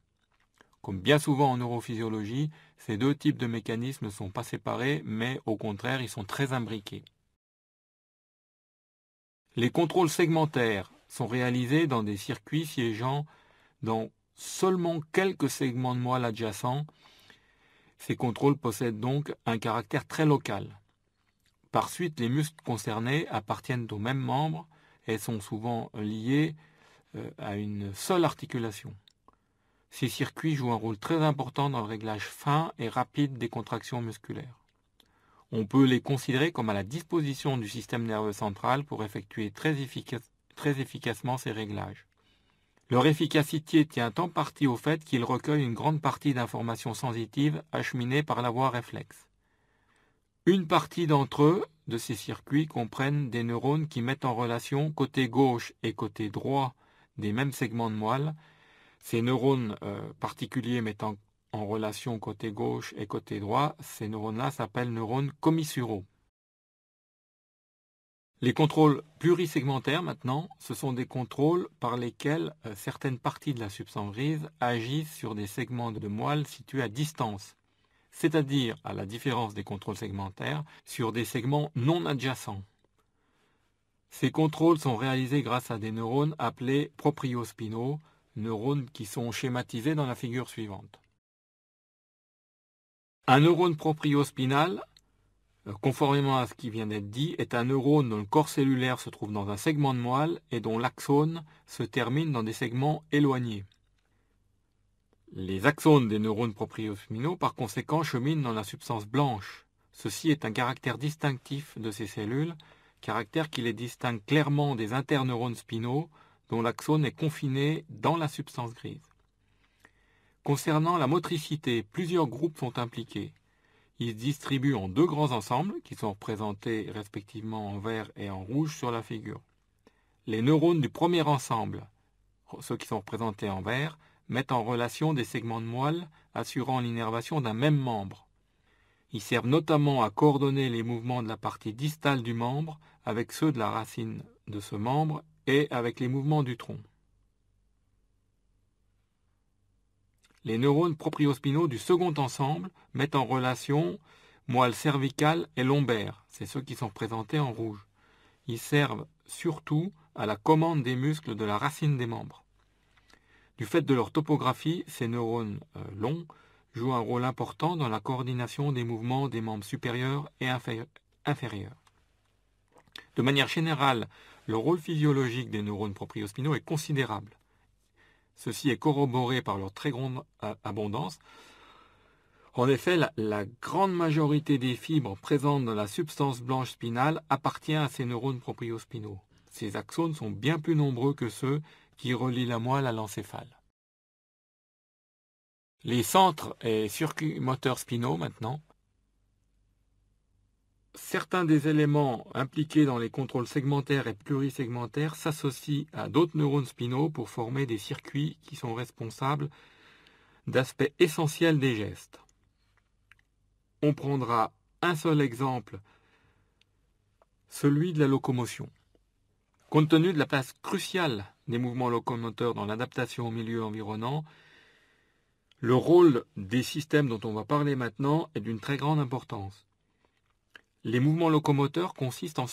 Comme bien souvent en neurophysiologie, ces deux types de mécanismes ne sont pas séparés, mais au contraire, ils sont très imbriqués. Les contrôles segmentaires sont réalisés dans des circuits siégeant dans seulement quelques segments de moelle adjacents. Ces contrôles possèdent donc un caractère très local. Par suite, les muscles concernés appartiennent aux mêmes membres et sont souvent liés à une seule articulation. Ces circuits jouent un rôle très important dans le réglage fin et rapide des contractions musculaires. On peut les considérer comme à la disposition du système nerveux central pour effectuer très efficacement ces réglages. Leur efficacité tient en partie au fait qu'ils recueillent une grande partie d'informations sensitives acheminées par la voie réflexe. Une partie d'entre eux, de ces circuits, comprennent des neurones qui mettent en relation côté gauche et côté droit des mêmes segments de moelle. Ces neurones particuliers mettant en relation côté gauche et côté droit, ces neurones-là s'appellent neurones commissuraux. Les contrôles plurisegmentaires, maintenant, ce sont des contrôles par lesquels certaines parties de la substance grise agissent sur des segments de moelle situés à distance, c'est-à-dire, à la différence des contrôles segmentaires, sur des segments non adjacents. Ces contrôles sont réalisés grâce à des neurones appelés propriospinaux, neurones qui sont schématisés dans la figure suivante. Un neurone propriospinal, conformément à ce qui vient d'être dit, est un neurone dont le corps cellulaire se trouve dans un segment de moelle et dont l'axone se termine dans des segments éloignés. Les axones des neurones propriospinaux, par conséquent, cheminent dans la substance blanche. Ceci est un caractère distinctif de ces cellules, caractère qui les distingue clairement des interneurones spinaux, dont l'axone est confiné dans la substance grise. Concernant la motricité, plusieurs groupes sont impliqués. Ils se distribuent en deux grands ensembles, qui sont représentés respectivement en vert et en rouge sur la figure. Les neurones du premier ensemble, ceux qui sont représentés en vert, mettent en relation des segments de moelle assurant l'innervation d'un même membre. Ils servent notamment à coordonner les mouvements de la partie distale du membre avec ceux de la racine de ce membre et avec les mouvements du tronc. Les neurones propriospinaux du second ensemble mettent en relation moelle cervicale et lombaire, c'est ceux qui sont représentés en rouge. Ils servent surtout à la commande des muscles de la racine des membres. Du fait de leur topographie, ces neurones longs jouent un rôle important dans la coordination des mouvements des membres supérieurs et inférieurs. De manière générale, le rôle physiologique des neurones propriospinaux est considérable. Ceci est corroboré par leur très grande abondance. En effet, la grande majorité des fibres présentes dans la substance blanche spinale appartient à ces neurones propriospinaux. Ces axones sont bien plus nombreux que ceux qui relient la moelle à l'encéphale. Les centres et circuits moteurs spinaux maintenant. Certains des éléments impliqués dans les contrôles segmentaires et plurisegmentaires s'associent à d'autres neurones spinaux pour former des circuits qui sont responsables d'aspects essentiels des gestes. On prendra un seul exemple, celui de la locomotion. Compte tenu de la place cruciale des mouvements locomoteurs dans l'adaptation au milieu environnant, le rôle des systèmes dont on va parler maintenant est d'une très grande importance. Les mouvements locomoteurs consistent en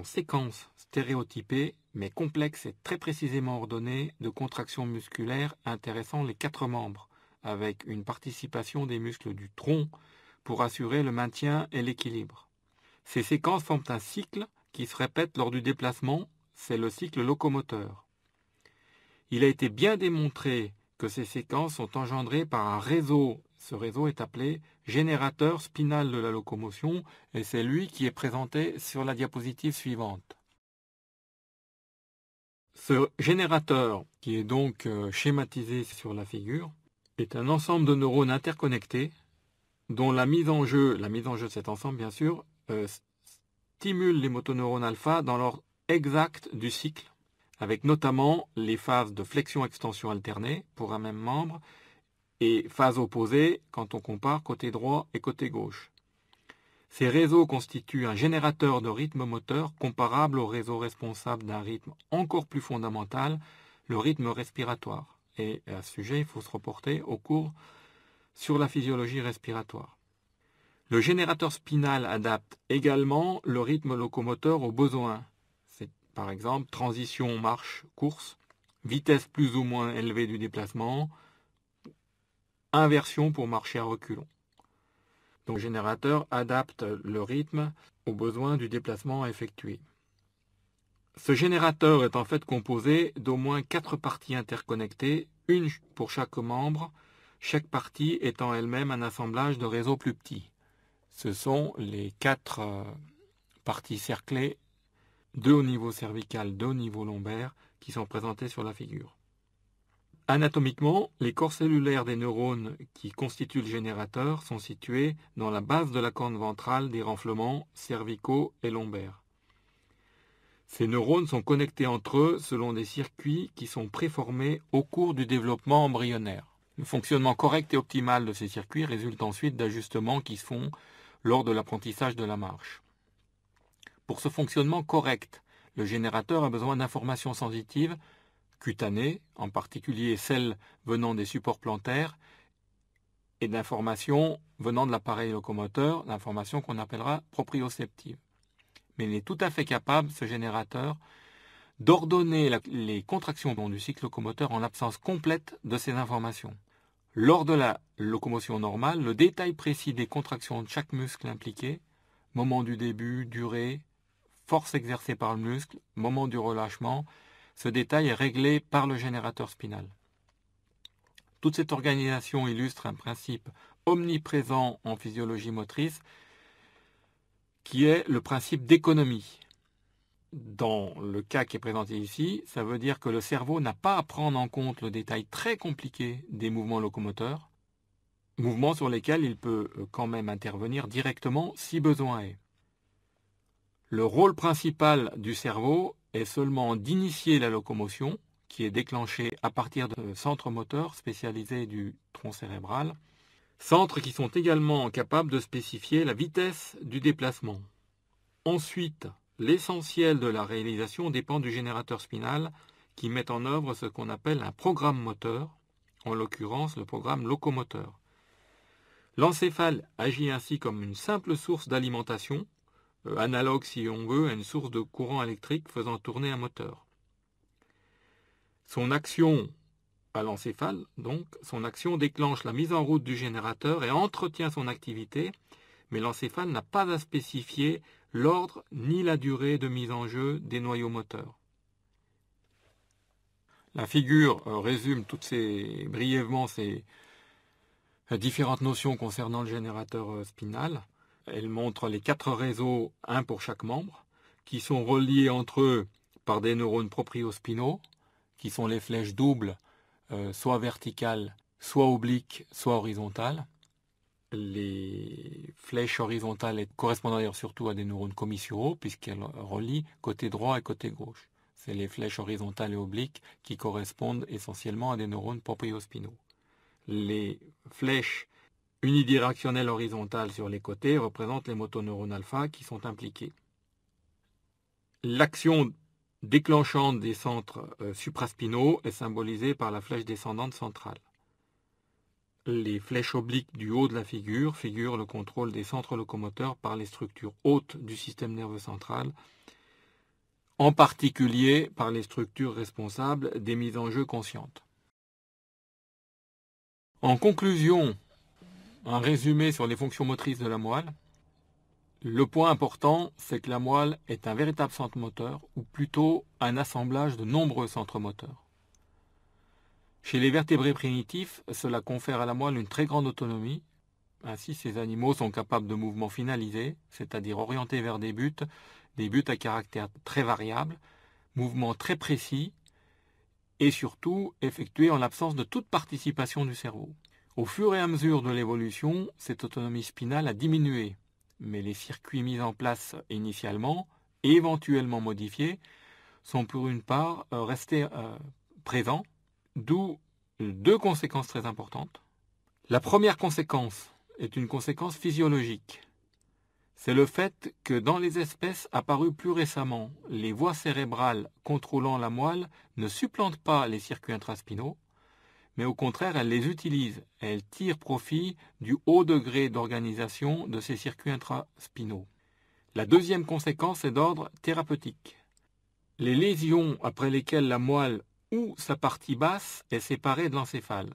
séquences stéréotypées, mais complexes et très précisément ordonnées de contractions musculaires intéressant les quatre membres, avec une participation des muscles du tronc pour assurer le maintien et l'équilibre. Ces séquences forment un cycle qui se répète lors du déplacement, c'est le cycle locomoteur. Il a été bien démontré que ces séquences sont engendrées par un réseau. Ce réseau est appelé générateur spinal de la locomotion et c'est lui qui est présenté sur la diapositive suivante. Ce générateur, qui est donc schématisé sur la figure, est un ensemble de neurones interconnectés dont la mise en jeu de cet ensemble bien sûr, stimule les motoneurones alpha dans l'ordre exact du cycle, avec notamment les phases de flexion-extension alternée pour un même membre et phases opposées quand on compare côté droit et côté gauche. Ces réseaux constituent un générateur de rythme moteur comparable au réseau responsable d'un rythme encore plus fondamental, le rythme respiratoire. Et à ce sujet, il faut se reporter au cours sur la physiologie respiratoire. Le générateur spinal adapte également le rythme locomoteur aux besoins. C'est par exemple transition marche-course, vitesse plus ou moins élevée du déplacement, inversion pour marcher à reculons. Donc le générateur adapte le rythme aux besoins du déplacement à effectuer. Ce générateur est en fait composé d'au moins 4 parties interconnectées, une pour chaque membre, chaque partie étant elle-même un assemblage de réseaux plus petits. Ce sont les 4 parties cerclées, 2 au niveau cervical, 2 au niveau lombaire, qui sont présentées sur la figure. Anatomiquement, les corps cellulaires des neurones qui constituent le générateur sont situés dans la base de la corne ventrale des renflements cervicaux et lombaires. Ces neurones sont connectés entre eux selon des circuits qui sont préformés au cours du développement embryonnaire. Le fonctionnement correct et optimal de ces circuits résulte ensuite d'ajustements qui se font lors de l'apprentissage de la marche. Pour ce fonctionnement correct, le générateur a besoin d'informations sensitives, cutanées, en particulier celles venant des supports plantaires, et d'informations venant de l'appareil locomoteur, d'informations qu'on appellera proprioceptives. Mais il est tout à fait capable, ce générateur, d'ordonner les contractions du cycle locomoteur en l'absence complète de ces informations. Lors de la locomotion normale, le détail précis des contractions de chaque muscle impliqué, moment du début, durée, force exercée par le muscle, moment du relâchement, ce détail est réglé par le générateur spinal. Toute cette organisation illustre un principe omniprésent en physiologie motrice qui est le principe d'économie. Dans le cas qui est présenté ici, ça veut dire que le cerveau n'a pas à prendre en compte le détail très compliqué des mouvements locomoteurs, mouvements sur lesquels il peut quand même intervenir directement si besoin est. Le rôle principal du cerveau est seulement d'initier la locomotion, qui est déclenchée à partir de centres moteurs spécialisés du tronc cérébral, centres qui sont également capables de spécifier la vitesse du déplacement. Ensuite, l'essentiel de la réalisation dépend du générateur spinal qui met en œuvre ce qu'on appelle un programme moteur, en l'occurrence le programme locomoteur. L'encéphale agit ainsi comme une simple source d'alimentation, analogue si on veut à une source de courant électrique faisant tourner un moteur. Son action à l'encéphale, donc, son action déclenche la mise en route du générateur et entretient son activité, mais l'encéphale n'a pas à spécifier l'ordre ni la durée de mise en jeu des noyaux moteurs. La figure résume brièvement ces différentes notions concernant le générateur spinal. Elle montre les 4 réseaux, un pour chaque membre, qui sont reliés entre eux par des neurones propriospinaux, qui sont les flèches doubles, soit verticales, soit obliques, soit horizontales. Les flèches horizontales correspondent d'ailleurs surtout à des neurones commissuraux, puisqu'elles relient côté droit et côté gauche. C'est les flèches horizontales et obliques qui correspondent essentiellement à des neurones propriospinaux. Les flèches unidirectionnelles horizontales sur les côtés représentent les motoneurones alpha qui sont impliqués. L'action déclenchante des centres supraspinaux est symbolisée par la flèche descendante centrale. Les flèches obliques du haut de la figure figurent le contrôle des centres locomoteurs par les structures hautes du système nerveux central, en particulier par les structures responsables des mises en jeu conscientes. En conclusion, un résumé sur les fonctions motrices de la moelle. Le point important, c'est que la moelle est un véritable centre moteur, ou plutôt un assemblage de nombreux centres moteurs. Chez les vertébrés primitifs, cela confère à la moelle une très grande autonomie. Ainsi, ces animaux sont capables de mouvements finalisés, c'est-à-dire orientés vers des buts à caractère très variable, mouvements très précis, et surtout effectués en l'absence de toute participation du cerveau. Au fur et à mesure de l'évolution, cette autonomie spinale a diminué, mais les circuits mis en place initialement et éventuellement modifiés sont pour une part restés présents, d'où 2 conséquences très importantes. La première conséquence est une conséquence physiologique. C'est le fait que dans les espèces apparues plus récemment, les voies cérébrales contrôlant la moelle ne supplantent pas les circuits intraspinaux, mais au contraire, elles les utilisent. Elles tirent profit du haut degré d'organisation de ces circuits intraspinaux. La deuxième conséquence est d'ordre thérapeutique. Les lésions après lesquelles la moelle ou sa partie basse est séparée de l'encéphale.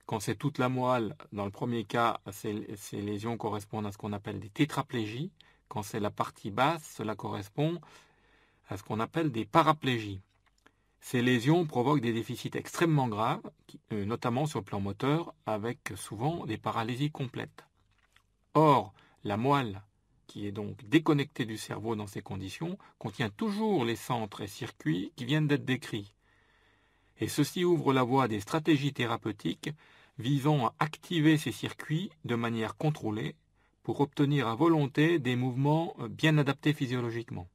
Quand c'est toute la moelle, dans le premier cas, ces lésions correspondent à ce qu'on appelle des tétraplégies. Quand c'est la partie basse, cela correspond à ce qu'on appelle des paraplégies. Ces lésions provoquent des déficits extrêmement graves, notamment sur le plan moteur, avec souvent des paralysies complètes. Or, la moelle, qui est donc déconnectée du cerveau dans ces conditions, contient toujours les centres et circuits qui viennent d'être décrits. Et ceci ouvre la voie à des stratégies thérapeutiques visant à activer ces circuits de manière contrôlée pour obtenir à volonté des mouvements bien adaptés physiologiquement.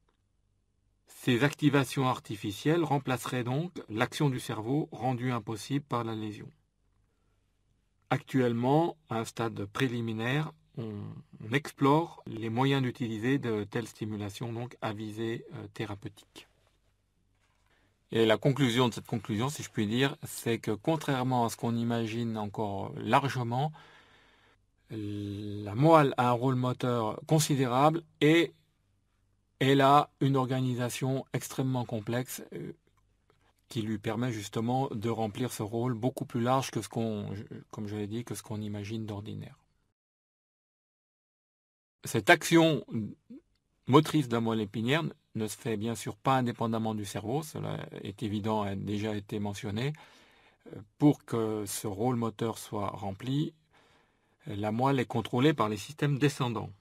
Ces activations artificielles remplaceraient donc l'action du cerveau rendue impossible par la lésion. Actuellement, à un stade préliminaire, on explore les moyens d'utiliser de telles stimulations donc à visée thérapeutique. Et la conclusion de cette conclusion, si je puis dire, c'est que contrairement à ce qu'on imagine encore largement, la moelle a un rôle moteur considérable et elle a une organisation extrêmement complexe qui lui permet justement de remplir ce rôle beaucoup plus large que comme je l'ai dit, que ce qu'on imagine d'ordinaire. Cette action motrice de la moelle épinière ne se fait bien sûr pas indépendamment du cerveau, cela est évident, a déjà été mentionné. Pour que ce rôle moteur soit rempli, la moelle est contrôlée par les systèmes descendants.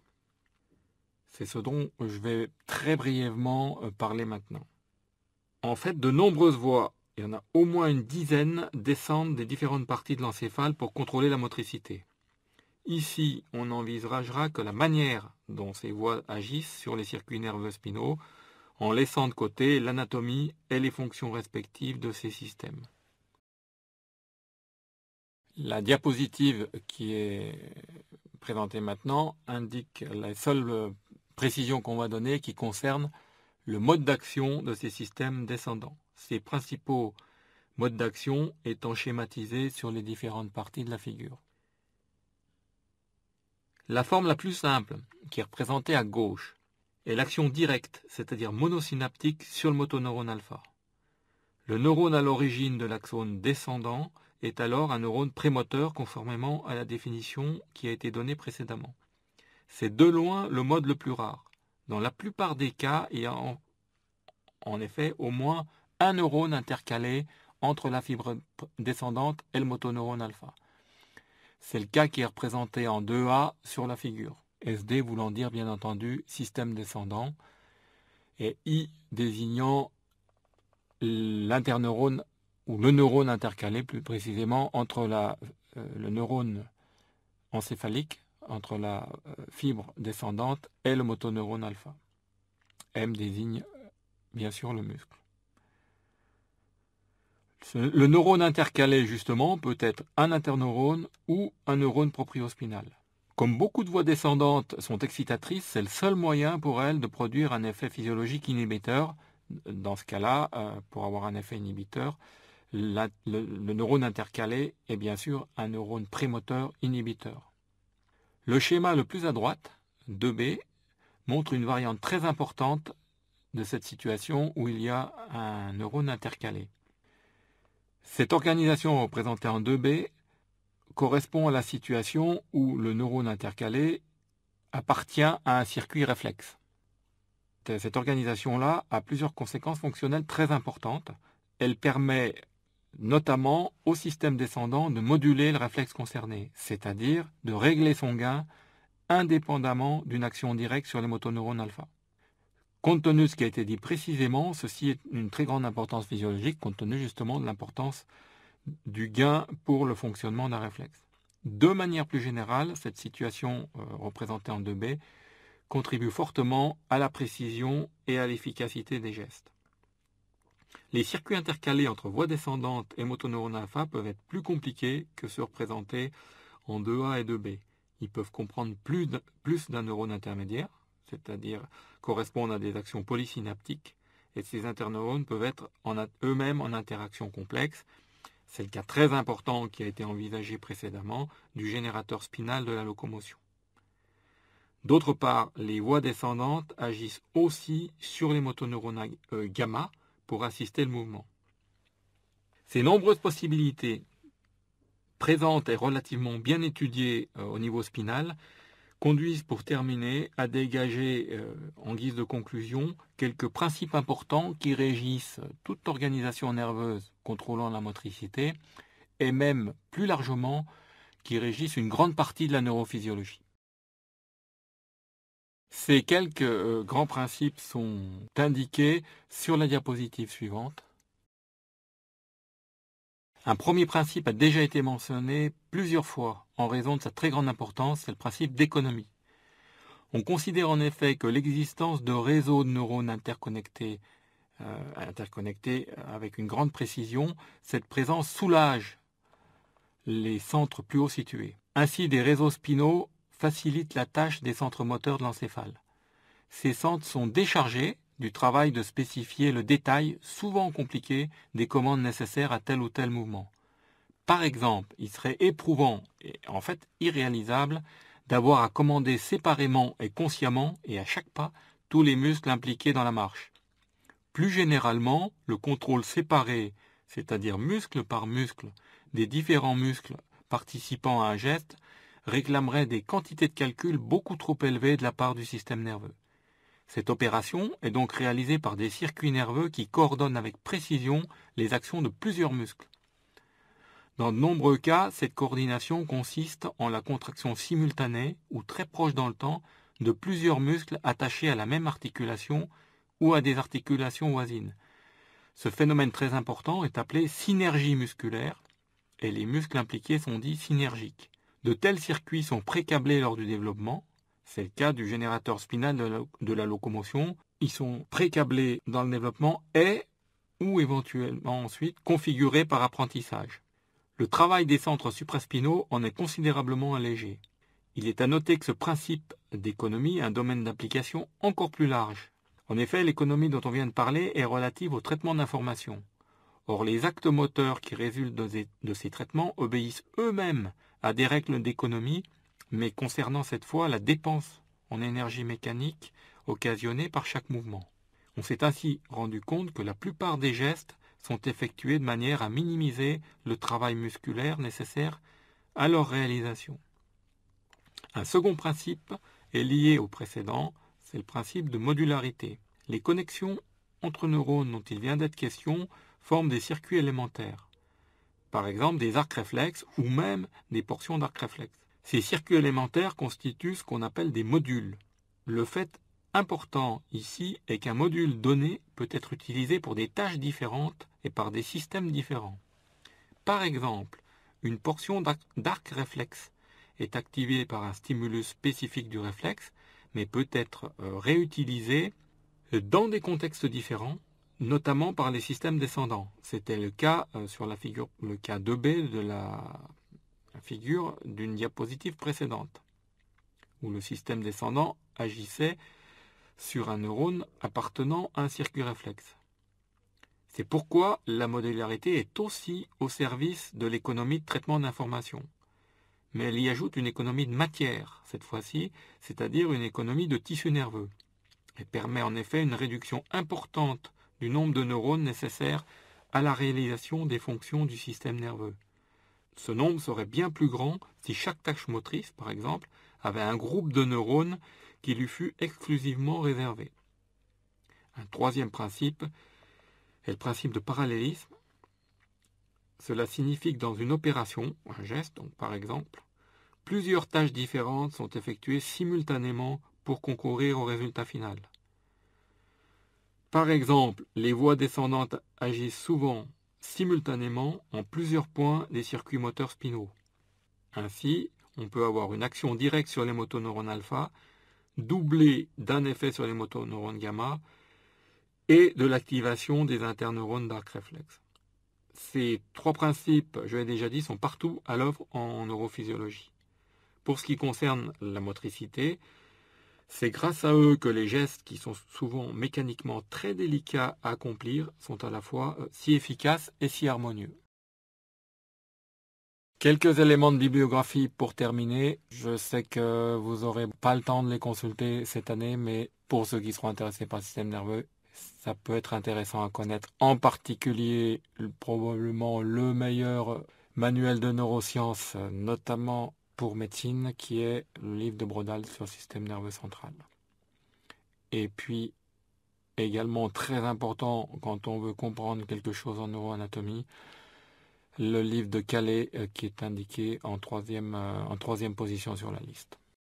C'est ce dont je vais très brièvement parler maintenant. En fait, de nombreuses voies, il y en a au moins une dizaine, descendent des différentes parties de l'encéphale pour contrôler la motricité. Ici, on n'envisagera que la manière dont ces voies agissent sur les circuits nerveux spinaux, en laissant de côté l'anatomie et les fonctions respectives de ces systèmes. La diapositive qui est présentée maintenant indique la seule précision qu'on va donner qui concerne le mode d'action de ces systèmes descendants. Ces principaux modes d'action étant schématisés sur les différentes parties de la figure. La forme la plus simple, qui est représentée à gauche, est l'action directe, c'est-à-dire monosynaptique sur le motoneurone alpha. Le neurone à l'origine de l'axone descendant est alors un neurone prémoteur conformément à la définition qui a été donnée précédemment. C'est de loin le mode le plus rare. Dans la plupart des cas, il y a en effet au moins un neurone intercalé entre la fibre descendante et le motoneurone alpha. C'est le cas qui est représenté en 2A sur la figure. SD voulant dire bien entendu système descendant et I désignant l'interneurone ou le neurone intercalé plus précisément entre le neurone encéphalique, entre la fibre descendante et le motoneurone alpha. M désigne bien sûr le muscle. Le neurone intercalé justement peut être un interneurone ou un neurone propriospinal. Comme beaucoup de voies descendantes sont excitatrices, c'est le seul moyen pour elles de produire un effet physiologique inhibiteur. Dans ce cas-là, pour avoir un effet inhibiteur, le neurone intercalé est bien sûr un neurone prémoteur inhibiteur. Le schéma le plus à droite, 2B, montre une variante très importante de cette situation où il y a un neurone intercalé. Cette organisation représentée en 2B correspond à la situation où le neurone intercalé appartient à un circuit réflexe. Cette organisation-là a plusieurs conséquences fonctionnelles très importantes. Elle permet notamment au système descendant de moduler le réflexe concerné, c'est-à-dire de régler son gain indépendamment d'une action directe sur les motoneurones alpha. Compte tenu de ce qui a été dit précisément, ceci est une très grande importance physiologique, compte tenu justement de l'importance du gain pour le fonctionnement d'un réflexe. De manière plus générale, cette situation représentée en 2B contribue fortement à la précision et à l'efficacité des gestes. Les circuits intercalés entre voies descendantes et motoneurone alpha peuvent être plus compliqués que ceux représentés en 2A et 2B. Ils peuvent comprendre plus d'un neurone intermédiaire, c'est-à-dire correspondre à des actions polysynaptiques, et ces interneurones peuvent être eux-mêmes en interaction complexe. C'est le cas très important qui a été envisagé précédemment du générateur spinal de la locomotion. D'autre part, les voies descendantes agissent aussi sur les motoneurones gamma pour assister le mouvement. Ces nombreuses possibilités présentes et relativement bien étudiées au niveau spinal conduisent pour terminer à dégager en guise de conclusion quelques principes importants qui régissent toute organisation nerveuse contrôlant la motricité et même plus largement qui régissent une grande partie de la neurophysiologie. Ces quelques grands principes sont indiqués sur la diapositive suivante. Un premier principe a déjà été mentionné plusieurs fois en raison de sa très grande importance, c'est le principe d'économie. On considère en effet que l'existence de réseaux de neurones interconnectés avec une grande précision, cette présence soulage les centres plus haut situés. Ainsi, des réseaux spinaux facilitent la tâche des centres moteurs de l'encéphale. Ces centres sont déchargés du travail de spécifier le détail, souvent compliqué, des commandes nécessaires à tel ou tel mouvement. Par exemple, il serait éprouvant et en fait irréalisable d'avoir à commander séparément et consciemment et à chaque pas tous les muscles impliqués dans la marche. Plus généralement, le contrôle séparé, c'est-à-dire muscle par muscle, des différents muscles participant à un geste, réclamerait des quantités de calcul beaucoup trop élevées de la part du système nerveux. Cette opération est donc réalisée par des circuits nerveux qui coordonnent avec précision les actions de plusieurs muscles. Dans de nombreux cas, cette coordination consiste en la contraction simultanée ou très proche dans le temps de plusieurs muscles attachés à la même articulation ou à des articulations voisines. Ce phénomène très important est appelé synergie musculaire et les muscles impliqués sont dits synergiques. De tels circuits sont précablés lors du développement. C'est le cas du générateur spinal de la locomotion. Ils sont précablés dans le développement et ou éventuellement ensuite configurés par apprentissage. Le travail des centres supraspinaux en est considérablement allégé. Il est à noter que ce principe d'économie a un domaine d'application encore plus large. En effet, l'économie dont on vient de parler est relative au traitement d'informations. Or, les actes moteurs qui résultent de ces traitements obéissent eux-mêmes à des règles d'économie, mais concernant cette fois la dépense en énergie mécanique occasionnée par chaque mouvement. On s'est ainsi rendu compte que la plupart des gestes sont effectués de manière à minimiser le travail musculaire nécessaire à leur réalisation. Un second principe est lié au précédent, c'est le principe de modularité. Les connexions entre neurones dont il vient d'être question forment des circuits élémentaires, par exemple des arcs réflexes ou même des portions d'arcs réflexes. Ces circuits élémentaires constituent ce qu'on appelle des modules. Le fait important ici est qu'un module donné peut être utilisé pour des tâches différentes et par des systèmes différents. Par exemple, une portion d'arc réflexe est activée par un stimulus spécifique du réflexe, mais peut être réutilisée dans des contextes différents, notamment par les systèmes descendants. C'était le cas sur la figure, le cas 2B de la figure d'une diapositive précédente, où le système descendant agissait sur un neurone appartenant à un circuit réflexe. C'est pourquoi la modularité est aussi au service de l'économie de traitement d'information. Mais elle y ajoute une économie de matière, cette fois-ci, c'est-à-dire une économie de tissu nerveux. Elle permet en effet une réduction importante du nombre de neurones nécessaires à la réalisation des fonctions du système nerveux. Ce nombre serait bien plus grand si chaque tâche motrice, par exemple, avait un groupe de neurones qui lui fût exclusivement réservé. Un troisième principe est le principe de parallélisme. Cela signifie que dans une opération, un geste, donc par exemple, plusieurs tâches différentes sont effectuées simultanément pour concourir au résultat final. Par exemple, les voies descendantes agissent souvent simultanément en plusieurs points des circuits moteurs spinaux. Ainsi, on peut avoir une action directe sur les motoneurones alpha, doublée d'un effet sur les motoneurones gamma et de l'activation des interneurones d'arc réflexe. Ces trois principes, je l'ai déjà dit, sont partout à l'œuvre en neurophysiologie. Pour ce qui concerne la motricité, c'est grâce à eux que les gestes, qui sont souvent mécaniquement très délicats à accomplir, sont à la fois si efficaces et si harmonieux. Quelques éléments de bibliographie pour terminer. Je sais que vous n'aurez pas le temps de les consulter cette année, mais pour ceux qui seront intéressés par le système nerveux, ça peut être intéressant à connaître. En particulier, probablement le meilleur manuel de neurosciences, notamment pour médecine, qui est le livre de Brodal sur le système nerveux central. Et puis, également très important quand on veut comprendre quelque chose en neuroanatomie, le livre de Calais qui est indiqué en troisième position sur la liste.